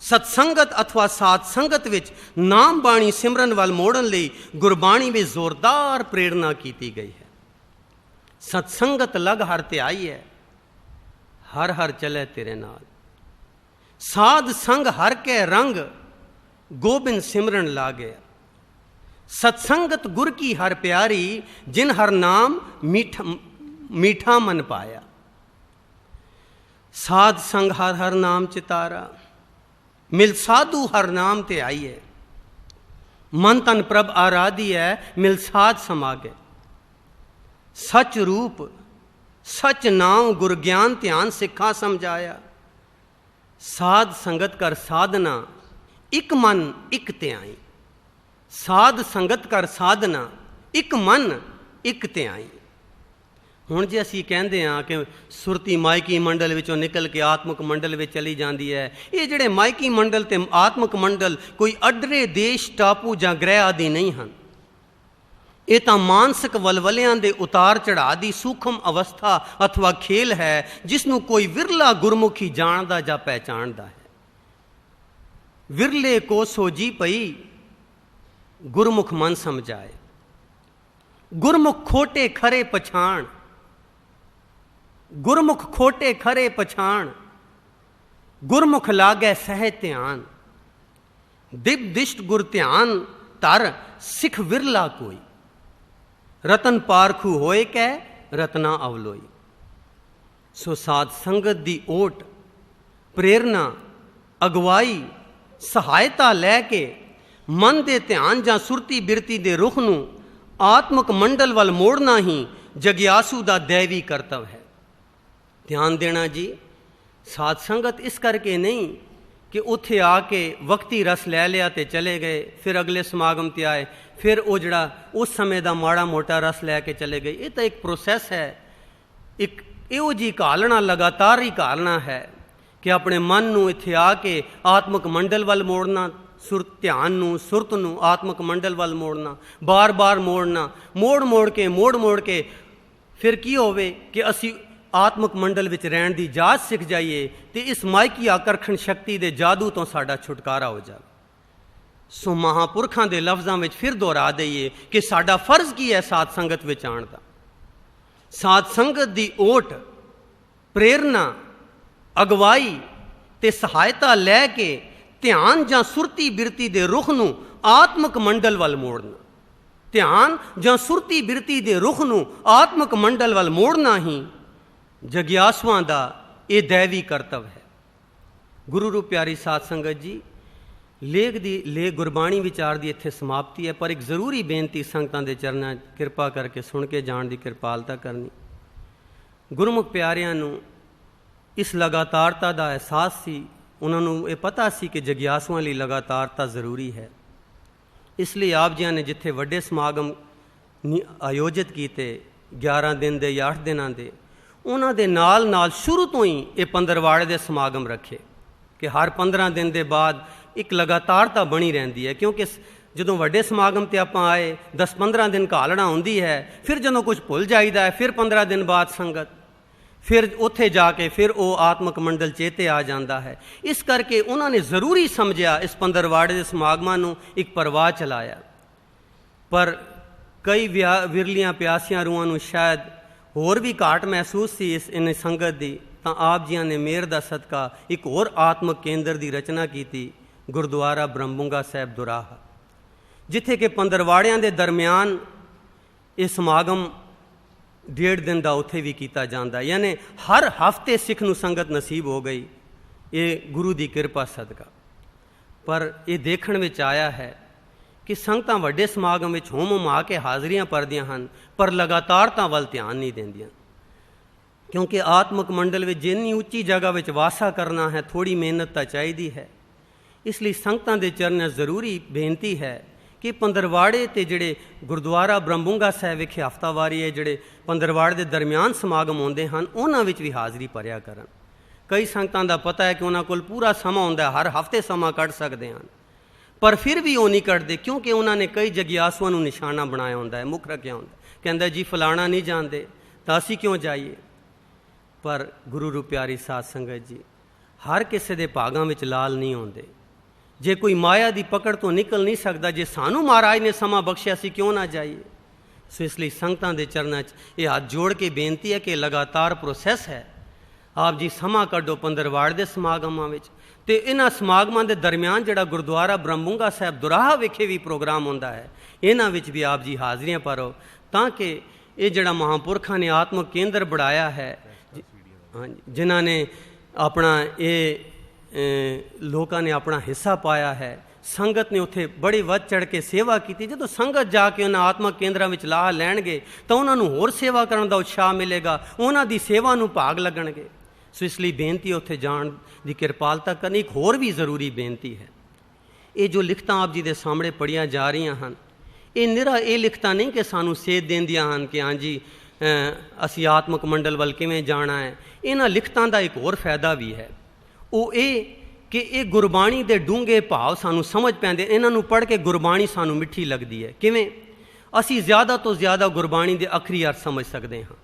ਸਤਸੰਗਤ ਅਥਵਾ ਸਾਧ ਸੰਗਤ ਵਿੱਚ ਨਾਮ ਬਾਣੀ ਸਿਮਰਨ ਵੱਲ ਮੋੜਨ ਲਈ ਗੁਰਬਾਣੀ ਵਿੱਚ ਜ਼ੋਰਦਾਰ ਪ੍ਰੇਰਣਾ ਕੀਤੀ ਗਈ ਹੈ। ਸਤਸੰਗਤ ਲਗ ਹਰ ਧਿਆਈ ਹੈ, ਹਰ ਹਰ ਚਲੇ ਤੇਰੇ ਨਾਲ। ਸਾਧ ਸੰਗ ਹਰ ਕੇ ਰੰਗ, ਗੋਬਿੰਦ ਸਿਮਰਨ ਲਾਗਿਆ। सत्संगत गुर की हर प्यारी, जिन हर नाम मीठा मन पाया। साध संग हर हर नाम चितारा, मिल साधु हर नाम ते आइए। मन तन प्रभ आराधी है, मिल साध समागे। सच रूप सच नाम गुर ज्ञान ध्यान सिखा समझाया। साध संगत कर साधना, एक मन एक ਧਿਆਈ। ਸਾਧ ਸੰਗਤ ਕਰ ਸਾਧਨਾ, ਇੱਕ ਮਨ ਇੱਕ ਧਿਆਈ। ਹੁਣ ਜੇ ਅਸੀਂ ਕਹਿੰਦੇ ਹਾਂ ਕਿ ਸੁਰਤੀ ਮਾਇਕੀ ਮੰਡਲ ਵਿੱਚੋਂ ਨਿਕਲ ਕੇ ਆਤਮਿਕ ਮੰਡਲ ਵਿੱਚ ਚਲੀ ਜਾਂਦੀ ਹੈ, ਇਹ ਜਿਹੜੇ ਮਾਇਕੀ ਮੰਡਲ ਤੇ ਆਤਮਿਕ ਮੰਡਲ ਕੋਈ ਅੱਡਰੇ ਦੇਸ਼, ਟਾਪੂ ਜਾਂ ਗ੍ਰਹਿ ਆਦਿ ਨਹੀਂ ਹਨ। ਇਹ ਤਾਂ ਮਾਨਸਿਕ ਵਲਵਲਿਆਂ ਦੇ ਉਤਾਰ ਚੜ੍ਹਾਅ ਦੀ ਸੂਖਮ ਅਵਸਥਾ ਅਥਵਾ ਖੇਲ ਹੈ, ਜਿਸ ਨੂੰ ਕੋਈ ਵਿਰਲਾ ਗੁਰਮੁਖੀ ਜਾਣਦਾ ਜਾਂ ਪਹਿਚਾਣਦਾ ਹੈ। ਵਿਰਲੇ ਕੋ ਸੋਜੀ ਪਈ, ਗੁਰਮੁਖ ਮਨ ਸਮਝਾਏ। ਗੁਰਮੁਖ ਖੋਟੇ ਖਰੇ ਪਛਾਣ, ਗੁਰਮੁਖ ਖੋਟੇ ਖਰੇ ਪਛਾਣ। ਗੁਰਮੁਖ ਲਾਗੈ ਸਹਿ ਧਿਆਨ, ਦਿਵ ਦਿਸ਼ਟ ਗੁਰ ਧਿਆਨ ਧਰ ਸਿੱਖ ਵਿਰਲਾ ਕੋਈ। ਰਤਨ ਪਾਰਖੂ ਹੋਏ ਕੈ ਰਤਨਾ ਅਵਲੋਈ। ਸੋ ਸਾਧ ਸੰਗਤ ਦੀ ਓਟ, ਪ੍ਰੇਰਨਾ, ਅਗਵਾਈ, ਸਹਾਇਤਾ ਲੈ ਕੇ ਮਨ ਦੇ ਧਿਆਨ ਜਾਂ ਸੁਰਤੀ ਬਿਰਤੀ ਦੇ ਰੁਖ ਨੂੰ ਆਤਮਿਕ ਮੰਡਲ ਵੱਲ ਮੋੜਨਾ ਹੀ ਜਗਿਆਸੂ ਦਾ ਦੈਵੀ ਕਰਤਵ ਹੈ। ਧਿਆਨ ਦੇਣਾ ਜੀ, ਸਾਧ ਸੰਗਤ ਇਸ ਕਰਕੇ ਨਹੀਂ ਕਿ ਉੱਥੇ ਆ ਕੇ ਵਕਤੀ ਰਸ ਲੈ ਲਿਆ ਤੇ ਚਲੇ ਗਏ, ਫਿਰ ਅਗਲੇ ਸਮਾਗਮ 'ਤੇ ਆਏ, ਫਿਰ ਉਹ ਜਿਹੜਾ ਉਸ ਸਮੇਂ ਦਾ ਮਾੜਾ ਮੋਟਾ ਰਸ ਲੈ ਕੇ ਚਲੇ ਗਏ। ਇਹ ਤਾਂ ਇੱਕ ਪ੍ਰੋਸੈਸ ਹੈ, ਇੱਕ ਇਹੋ ਜਿਹੀ ਘਾਲਣਾ, ਲਗਾਤਾਰ ਹੀ ਘਾਲਣਾ ਹੈ ਕਿ ਆਪਣੇ ਮਨ ਨੂੰ ਇੱਥੇ ਆ ਕੇ ਆਤਮਿਕ ਮੰਡਲ ਵੱਲ ਮੋੜਨਾ ਧਿਆਨ ਨੂੰ, ਸੁਰਤ ਨੂੰ ਆਤਮਿਕ ਮੰਡਲ ਵੱਲ ਮੋੜਨਾ, ਬਾਰ-ਬਾਰ ਮੋੜਨਾ, ਮੋੜ ਕੇ ਫਿਰ ਕੀ ਹੋਵੇ ਕਿ ਅਸੀਂ ਆਤਮਿਕ ਮੰਡਲ ਵਿੱਚ ਰਹਿਣ ਦੀ ਜਾਚ ਸਿੱਖ ਜਾਈਏ ਤੇ ਇਸ ਮਾਇਕੀ ਆਕਰਸ਼ਣ ਸ਼ਕਤੀ ਦੇ ਜਾਦੂ ਤੋਂ ਸਾਡਾ ਛੁਟਕਾਰਾ ਹੋ ਜਾਵੇ। ਸੋ ਮਹਾਂਪੁਰਖਾਂ ਦੇ ਲਫ਼ਜ਼ਾਂ ਵਿੱਚ ਫਿਰ ਦੁਹਰਾ ਦਈਏ ਕਿ ਸਾਡਾ ਫਰਜ਼ ਕੀ ਹੈ ਸਾਧ ਸੰਗਤ ਵਿੱਚ ਆਉਣ ਦਾ। ਸਾਧ ਸੰਗਤ ਦੀ ਓਟ, ਪ੍ਰੇਰਨਾ, ਅਗਵਾਈ ਤੇ ਸਹਾਇਤਾ ਲੈ ਕੇ ਧਿਆਨ ਜਾਂ ਸੁਰਤੀ ਬਿਰਤੀ ਦੇ ਰੁਖ ਨੂੰ ਆਤਮਿਕ ਮੰਡਲ ਵੱਲ ਮੋੜਨਾ, ਧਿਆਨ ਜਾਂ ਸੁਰਤੀ ਬਿਰਤੀ ਦੇ ਰੁਖ ਨੂੰ ਆਤਮਿਕ ਮੰਡਲ ਵੱਲ ਮੋੜਨਾ ਹੀ ਜਗਿਆਸੂਆਂ ਦਾ ਇਹ ਦੈਵੀ ਕਰਤੱਵ ਹੈ। ਗੁਰੂ ਰੂਪ ਪਿਆਰੀ ਸਾਧ ਸੰਗਤ ਜੀ, ਲੇਖ ਗੁਰਬਾਣੀ ਵਿਚਾਰ ਦੀ ਇੱਥੇ ਸਮਾਪਤੀ ਹੈ, ਪਰ ਇੱਕ ਜ਼ਰੂਰੀ ਬੇਨਤੀ ਸੰਗਤਾਂ ਦੇ ਚਰਨਾਂ 'ਚ ਕਿਰਪਾ ਕਰਕੇ ਸੁਣ ਕੇ ਜਾਣ ਦੀ ਕਿਰਪਾਲਤਾ ਕਰਨੀ। ਗੁਰਮੁਖ ਪਿਆਰਿਆਂ ਨੂੰ ਇਸ ਲਗਾਤਾਰਤਾ ਦਾ ਅਹਿਸਾਸ ਸੀ, ਉਹਨਾਂ ਨੂੰ ਇਹ ਪਤਾ ਸੀ ਕਿ ਜਗਿਆਸੂਆਂ ਲਈ ਲਗਾਤਾਰਤਾ ਜ਼ਰੂਰੀ ਹੈ। ਇਸ ਲਈ ਆਪ ਜੀਆਂ ਨੇ ਜਿੱਥੇ ਵੱਡੇ ਸਮਾਗਮ ਆਯੋਜਿਤ ਕੀਤੇ 11 ਦਿਨ ਦੇ ਜਾਂ 8 ਦਿਨਾਂ ਦੇ, ਉਹਨਾਂ ਦੇ ਨਾਲ ਸ਼ੁਰੂ ਤੋਂ ਹੀ ਇਹ ਪੰਦਰਵਾੜੇ ਦੇ ਸਮਾਗਮ ਰੱਖੇ ਕਿ ਹਰ 15 ਦਿਨ ਦੇ ਬਾਅਦ ਇੱਕ ਲਗਾਤਾਰਤਾ ਬਣੀ ਰਹਿੰਦੀ ਹੈ। ਕਿਉਂਕਿ ਜਦੋਂ ਵੱਡੇ ਸਮਾਗਮ 'ਤੇ ਆਪਾਂ ਆਏ 10-15 ਦਿਨ ਘਾਲਣਾ ਹੁੰਦੀ ਹੈ, ਫਿਰ ਜਦੋਂ ਕੁਝ ਭੁੱਲ ਜਾਈਦਾ ਹੈ, ਫਿਰ 15 ਦਿਨ ਬਾਅਦ ਸੰਗਤ, ਫਿਰ ਉੱਥੇ ਜਾ ਕੇ ਫਿਰ ਉਹ ਆਤਮਿਕ ਮੰਡਲ ਚੇਤੇ ਆ ਜਾਂਦਾ ਹੈ। ਇਸ ਕਰਕੇ ਉਹਨਾਂ ਨੇ ਜ਼ਰੂਰੀ ਸਮਝਿਆ ਇਸ ਪੰਦਰਵਾੜੇ ਦੇ ਸਮਾਗਮਾਂ ਨੂੰ ਇੱਕ ਪ੍ਰਵਾਹ ਚਲਾਇਆ। ਪਰ ਕਈ ਵਿਰਲੀਆਂ ਪਿਆਸੀਆਂ ਰੂਹਾਂ ਨੂੰ ਸ਼ਾਇਦ ਹੋਰ ਵੀ ਘਾਟ ਮਹਿਸੂਸ ਸੀ ਇਨ ਸੰਗਤ ਦੀ, ਤਾਂ ਆਪ ਜੀਆਂ ਨੇ ਮਿਹਰ ਦਾ ਸਦਕਾ ਇੱਕ ਹੋਰ ਆਤਮਿਕ ਕੇਂਦਰ ਦੀ ਰਚਨਾ ਕੀਤੀ, ਗੁਰਦੁਆਰਾ ਬ੍ਰਹਮਬੁੰਗਾ ਸਾਹਿਬ ਦੁਰਾਹਾ, ਜਿੱਥੇ ਕਿ ਪੰਦਰਵਾੜਿਆਂ ਦੇ ਦਰਮਿਆਨ ਇਹ ਸਮਾਗਮ 1.5 ਦਿਨ ਦਾ ਉੱਥੇ ਵੀ ਕੀਤਾ ਜਾਂਦਾ, ਯਾਨੀ ਹਰ ਹਫ਼ਤੇ ਸਿੱਖ ਨੂੰ ਸੰਗਤ ਨਸੀਬ ਹੋ ਗਈ, ਇਹ ਗੁਰੂ ਦੀ ਕਿਰਪਾ ਸਦਕਾ। ਪਰ ਇਹ ਦੇਖਣ ਵਿੱਚ ਆਇਆ ਹੈ ਕਿ ਸੰਗਤਾਂ ਵੱਡੇ ਸਮਾਗਮ ਵਿੱਚ ਹੋਮ ਕੇ ਹਾਜ਼ਰੀਆਂ ਭਰਦੀਆਂ ਹਨ, ਪਰ ਲਗਾਤਾਰਤਾ ਵੱਲ ਧਿਆਨ ਨਹੀਂ ਦਿੰਦੀਆਂ, ਕਿਉਂਕਿ ਆਤਮਿਕ ਮੰਡਲ ਵਿੱਚ ਜਿੰਨੀ ਉੱਚੀ ਜਗ੍ਹਾ ਵਿੱਚ ਵਾਸਾ ਕਰਨਾ ਹੈ, ਥੋੜ੍ਹੀ ਮਿਹਨਤ ਤਾਂ ਚਾਹੀਦੀ ਹੈ। ਇਸ ਲਈ ਸੰਗਤਾਂ ਦੇ ਚਰਨਾਂ ਜ਼ਰੂਰੀ ਬੇਨਤੀ ਹੈ ਕਿ ਪੰਦਰਵਾੜੇ ਤੇ ਜਿਹੜੇ ਗੁਰਦੁਆਰਾ ਬ੍ਰਹਮਬੁੰਗਾ ਸਾਹਿਬ ਵਿਖੇ ਹਫ਼ਤਾਵਾਰੀ ਹੈ, ਜਿਹੜੇ ਪੰਦਰਵਾੜੇ ਦੇ ਦਰਮਿਆਨ ਸਮਾਗਮ ਹੁੰਦੇ ਹਨ, ਉਹਨਾਂ ਵਿੱਚ ਵੀ ਹਾਜ਼ਰੀ ਭਰਿਆ ਕਰਨ। ਕਈ ਸੰਗਤਾਂ ਦਾ ਪਤਾ ਹੈ ਕਿ ਉਹਨਾਂ ਕੋਲ ਪੂਰਾ ਸਮਾਂ ਹੁੰਦਾ, ਹਰ ਹਫ਼ਤੇ ਸਮਾਂ ਕੱਢ ਸਕਦੇ ਹਨ, ਪਰ ਫਿਰ ਵੀ ਉਹ ਨਹੀਂ ਕੱਢਦੇ, ਕਿਉਂਕਿ ਉਹਨਾਂ ਨੇ ਕਈ ਜਗਿਆਸੂਆਂ ਨੂੰ ਨਿਸ਼ਾਨਾ ਬਣਾਇਆ ਹੁੰਦਾ ਹੈ, ਮੁੱਖ ਰੱਖਿਆ ਹੁੰਦਾ, ਕਹਿੰਦਾ ਜੀ ਫਲਾਣਾ ਨਹੀਂ ਜਾਣਦੇ ਤਾਂ ਅਸੀਂ ਕਿਉਂ ਜਾਈਏ। ਪਰ ਗੁਰੂ ਰੂਪ ਪਿਆਰੀ ਸਾਧ ਸੰਗਤ ਜੀ, ਹਰ ਕਿਸੇ ਦੇ ਭਾਗਾਂ ਵਿੱਚ ਲਾਲ ਨਹੀਂ ਹੁੰਦੇ। ਜੇ ਕੋਈ ਮਾਇਆ ਦੀ ਪਕੜ ਤੋਂ ਨਿਕਲ ਨਹੀਂ ਸਕਦਾ, ਜੇ ਸਾਨੂੰ ਮਹਾਰਾਜ ਨੇ ਸਮਾਂ ਬਖਸ਼ਿਆ ਸੀ ਕਿਉਂ ਨਾ ਜਾਈਏ। ਸੋ ਇਸ ਲਈ ਸੰਗਤਾਂ ਦੇ ਚਰਨਾਂ 'ਚ ਇਹ ਹੱਥ ਜੋੜ ਕੇ ਬੇਨਤੀ ਹੈ ਕਿ ਲਗਾਤਾਰ ਪ੍ਰੋਸੈਸ ਹੈ। ਆਪ ਜੀ ਸਮਾਂ ਕੱਢੋ ਪੰਦਰਵਾੜੇ ਦੇ ਸਮਾਗਮਾਂ ਵਿੱਚ, ਅਤੇ ਇਹਨਾਂ ਸਮਾਗਮਾਂ ਦੇ ਦਰਮਿਆਨ ਜਿਹੜਾ ਗੁਰਦੁਆਰਾ ਬ੍ਰਹਮਬੁੰਗਾ ਸਾਹਿਬ ਦੁਰਾਹਾ ਵਿਖੇ ਵੀ ਪ੍ਰੋਗਰਾਮ ਹੁੰਦਾ ਹੈ, ਇਹਨਾਂ ਵਿੱਚ ਵੀ ਆਪ ਜੀ ਹਾਜ਼ਰੀਆਂ ਭਰੋ, ਤਾਂ ਕਿ ਇਹ ਜਿਹੜਾ ਮਹਾਂਪੁਰਖਾਂ ਨੇ ਆਤਮਿਕ ਕੇਂਦਰ ਬਣਾਇਆ ਹੈ, ਜਿਨ੍ਹਾਂ ਨੇ ਆਪਣਾ ਇਹ ਲੋਕਾਂ ਨੇ ਆਪਣਾ ਹਿੱਸਾ ਪਾਇਆ ਹੈ, ਸੰਗਤ ਨੇ ਉੱਥੇ ਬੜੀ ਵੱਧ ਚੜ੍ਹ ਕੇ ਸੇਵਾ ਕੀਤੀ। ਜਦੋਂ ਸੰਗਤ ਜਾ ਕੇ ਉਹਨਾਂ ਆਤਮਿਕ ਕੇਂਦਰਾਂ ਵਿੱਚ ਲਾਹਾ ਲੈਣਗੇ ਤਾਂ ਉਹਨਾਂ ਨੂੰ ਹੋਰ ਸੇਵਾ ਕਰਨ ਦਾ ਉਤਸ਼ਾਹ ਮਿਲੇਗਾ, ਉਹਨਾਂ ਦੀ ਸੇਵਾ ਨੂੰ ਭਾਗ ਲੱਗਣਗੇ। ਸੋ ਇਸ ਲਈ ਬੇਨਤੀ ਉੱਥੇ ਜਾਣ ਦੀ ਕਿਰਪਾਲਤਾ ਕਰਨੀ। ਇੱਕ ਹੋਰ ਵੀ ਜ਼ਰੂਰੀ ਬੇਨਤੀ ਹੈ, ਇਹ ਜੋ ਲਿਖਤਾਂ ਆਪ ਜੀ ਦੇ ਸਾਹਮਣੇ ਪੜ੍ਹੀਆਂ ਜਾ ਰਹੀਆਂ ਹਨ, ਇਹ ਨਿਰਾ ਇਹ ਲਿਖਤਾਂ ਨਹੀਂ ਕਿ ਸਾਨੂੰ ਸੇਧ ਦਿੰਦੀਆਂ ਹਨ ਕਿ ਹਾਂਜੀ ਅਸੀਂ ਆਤਮਿਕ ਮੰਡਲ ਵੱਲ ਕਿਵੇਂ ਜਾਣਾ ਹੈ। ਇਹਨਾਂ ਲਿਖਤਾਂ ਦਾ ਇੱਕ ਹੋਰ ਫਾਇਦਾ ਵੀ ਹੈ, ਉਹ ਇਹ ਕਿ ਇਹ ਗੁਰਬਾਣੀ ਦੇ ਡੂੰਘੇ ਭਾਵ ਸਾਨੂੰ ਸਮਝ ਪੈਂਦੇ। ਇਹਨਾਂ ਨੂੰ ਪੜ੍ਹ ਕੇ ਗੁਰਬਾਣੀ ਸਾਨੂੰ ਮਿੱਠੀ ਲੱਗਦੀ ਹੈ। ਕਿਵੇਂ? ਅਸੀਂ ਜ਼ਿਆਦਾ ਤੋਂ ਜ਼ਿਆਦਾ ਗੁਰਬਾਣੀ ਦੇ ਆਖਰੀ ਅਰਥ ਸਮਝ ਸਕਦੇ ਹਾਂ,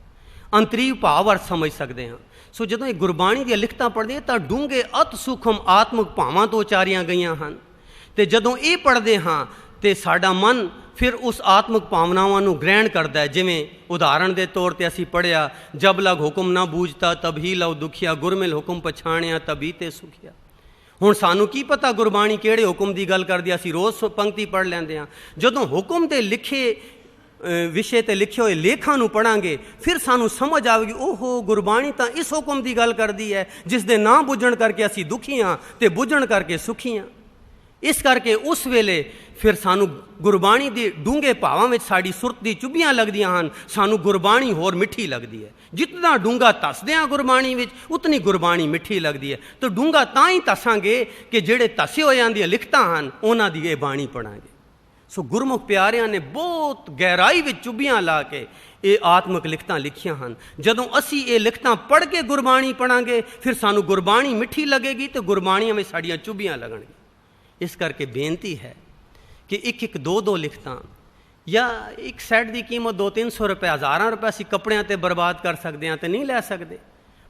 ਅੰਤਰੀਵ ਭਾਵ ਅਰਥ ਸਮਝ ਸਕਦੇ ਹਾਂ। ਸੋ ਜਦੋਂ ਇਹ ਗੁਰਬਾਣੀ ਦੀਆਂ ਲਿਖਤਾਂ ਪੜ੍ਹਦੇ ਤਾਂ ਡੂੰਘੇ ਅਤ ਸੂਖਮ ਆਤਮਿਕ ਭਾਵਾਂ ਤੋਂ ਉਚਾਰੀਆਂ ਗਈਆਂ ਹਨ, ਅਤੇ ਜਦੋਂ ਇਹ ਪੜ੍ਹਦੇ ਹਾਂ ਤਾਂ ਸਾਡਾ ਮਨ ਫਿਰ ਉਸ ਆਤਮਿਕ ਭਾਵਨਾਵਾਂ ਨੂੰ ਗ੍ਰਹਿਣ ਕਰਦਾ ਹੈ। ਜਿਵੇਂ ਉਦਾਹਰਣ ਦੇ ਤੌਰ 'ਤੇ ਅਸੀਂ ਪੜ੍ਹਿਆ, ਜਬ ਲਗ ਹੁਕਮ ਨਾ ਬੂਝਤਾ ਤਬ ਹੀ ਲਉ ਦੁਖੀਆ, ਗੁਰਮਿਲ ਹੁਕਮ ਪਛਾਣਿਆ ਤਬੀ ਤੇ ਸੁਖੀਆ। ਹੁਣ ਸਾਨੂੰ ਕੀ ਪਤਾ ਗੁਰਬਾਣੀ ਕਿਹੜੇ ਹੁਕਮ ਦੀ ਗੱਲ ਕਰਦੀ, ਅਸੀਂ ਰੋਜ਼ ਪੰਕਤੀ ਪੜ੍ਹ ਲੈਂਦੇ ਹਾਂ। ਜਦੋਂ ਹੁਕਮ ਦੇ ਲਿਖੇ ਵਿਸ਼ੇ 'ਤੇ ਲਿਖੇ ਹੋਏ ਲੇਖਾਂ ਨੂੰ ਪੜ੍ਹਾਂਗੇ, ਫਿਰ ਸਾਨੂੰ ਸਮਝ ਆਵੇਗੀ, ਓਹੋ ਗੁਰਬਾਣੀ ਤਾਂ ਇਸ ਹੁਕਮ ਦੀ ਗੱਲ ਕਰਦੀ ਹੈ ਜਿਸ ਦੇ ਨਾ ਬੁੱਝਣ ਕਰਕੇ ਅਸੀਂ ਦੁਖੀ ਹਾਂ ਅਤੇ ਬੁੱਝਣ ਕਰਕੇ ਸੁਖੀ ਹਾਂ। ਇਸ ਕਰਕੇ ਉਸ ਵੇਲੇ ਫਿਰ ਸਾਨੂੰ ਗੁਰਬਾਣੀ ਦੇ ਡੂੰਘੇ ਭਾਵਾਂ ਵਿੱਚ ਸਾਡੀ ਸੁਰਤ ਦੀ ਚੁੱਭੀਆਂ ਲੱਗਦੀਆਂ ਹਨ, ਸਾਨੂੰ ਗੁਰਬਾਣੀ ਹੋਰ ਮਿੱਠੀ ਲੱਗਦੀ ਹੈ। ਜਿਤਨਾ ਡੂੰਘਾ ਧੱਸਦੇ ਹਾਂ ਗੁਰਬਾਣੀ ਵਿੱਚ, ਉਤਨੀ ਗੁਰਬਾਣੀ ਮਿੱਠੀ ਲੱਗਦੀ ਹੈ। ਤਾਂ ਡੂੰਘਾ ਤਾਂ ਹੀ ਧੱਸਾਂਗੇ ਕਿ ਜਿਹੜੇ ਧੱਸੇ ਹੋਇਆਂ ਦੀਆਂ ਲਿਖਤਾਂ ਹਨ ਉਹਨਾਂ ਦੀ ਇਹ ਬਾਣੀ ਪੜ੍ਹਾਂਗੇ। ਸੋ ਗੁਰਮੁਖ ਪਿਆਰਿਆਂ ਨੇ ਬਹੁਤ ਗਹਿਰਾਈ ਵਿੱਚ ਚੁੱਭੀਆਂ ਲਾ ਕੇ ਇਹ ਆਤਮਿਕ ਲਿਖਤਾਂ ਲਿਖੀਆਂ ਹਨ। ਜਦੋਂ ਅਸੀਂ ਇਹ ਲਿਖਤਾਂ ਪੜ੍ਹ ਕੇ ਗੁਰਬਾਣੀ ਪੜ੍ਹਾਂਗੇ, ਫਿਰ ਸਾਨੂੰ ਗੁਰਬਾਣੀ ਮਿੱਠੀ ਲੱਗੇਗੀ ਅਤੇ ਗੁਰਬਾਣੀਆਂ ਵਿੱਚ ਸਾਡੀਆਂ ਚੁੱਭੀਆਂ ਲੱਗਣਗੀਆਂ। इस करके बेनती है कि एक एक दो दो लिखतां या एक सैट की कीमत 200-300 रुपए, 1000 रुपए असीं कपड़ियां ते बर्बाद कर सकते हैं तो नहीं लै सकते।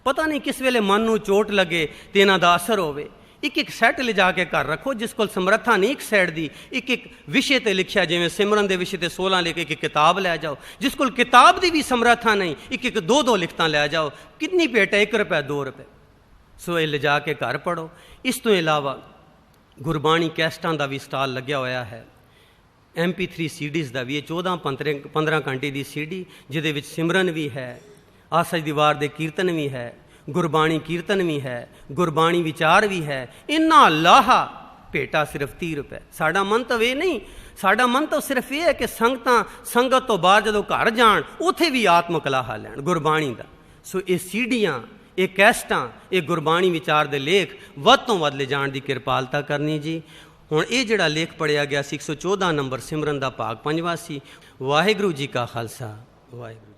पता नहीं किस वेले मन नूं चोट लगे तो इन्हां दा असर होवे। एक एक सैट ले जाके घर रखो। जिस कोल समर्था नहीं एक सैट दी, एक एक विषय ते लिखिया, जिवें सिमरन दे विषय ते 16 लेके एक किताब लै जाओ। जिस कोल किताब दी भी समर्था नहीं, एक एक दो दो लिखतां लै जाओ। कितनी भेट है? 1 रुपया 2 रुपए। सो ये ले जाके घर पढ़ो। इस तो इलावा गुरबाणी कैस्टां दा भी स्टाल लग्या होया है। MP3 CDs का भी 14-15 घंटे की CD जिहदे विच सिमरन भी है, आसज दीवार दे कीर्तन भी है, गुरबाणी कीर्तन भी है, गुरबाणी विचार भी है। इन्ना लाहा भेटा सिर्फ 30 रुपए। साडा मंतव ये नहीं, साडा मंतव सिर्फ ये है कि संगत तो बाहर जदों घर जाण उत्थे भी आत्मक लाहा लैण गुरबाणी दा। सो ये सीडियां, ये कैस्टां, ये गुरबाणी विचार दे लेख वध तो वध ले जाण दी किरपालता करनी जी। हुण ये जिहड़ा लेख पढ़िया गया 114 नंबर सिमरन दा भाग 5वां सी। वाहिगुरू जी का खालसा, वाहिगुरू।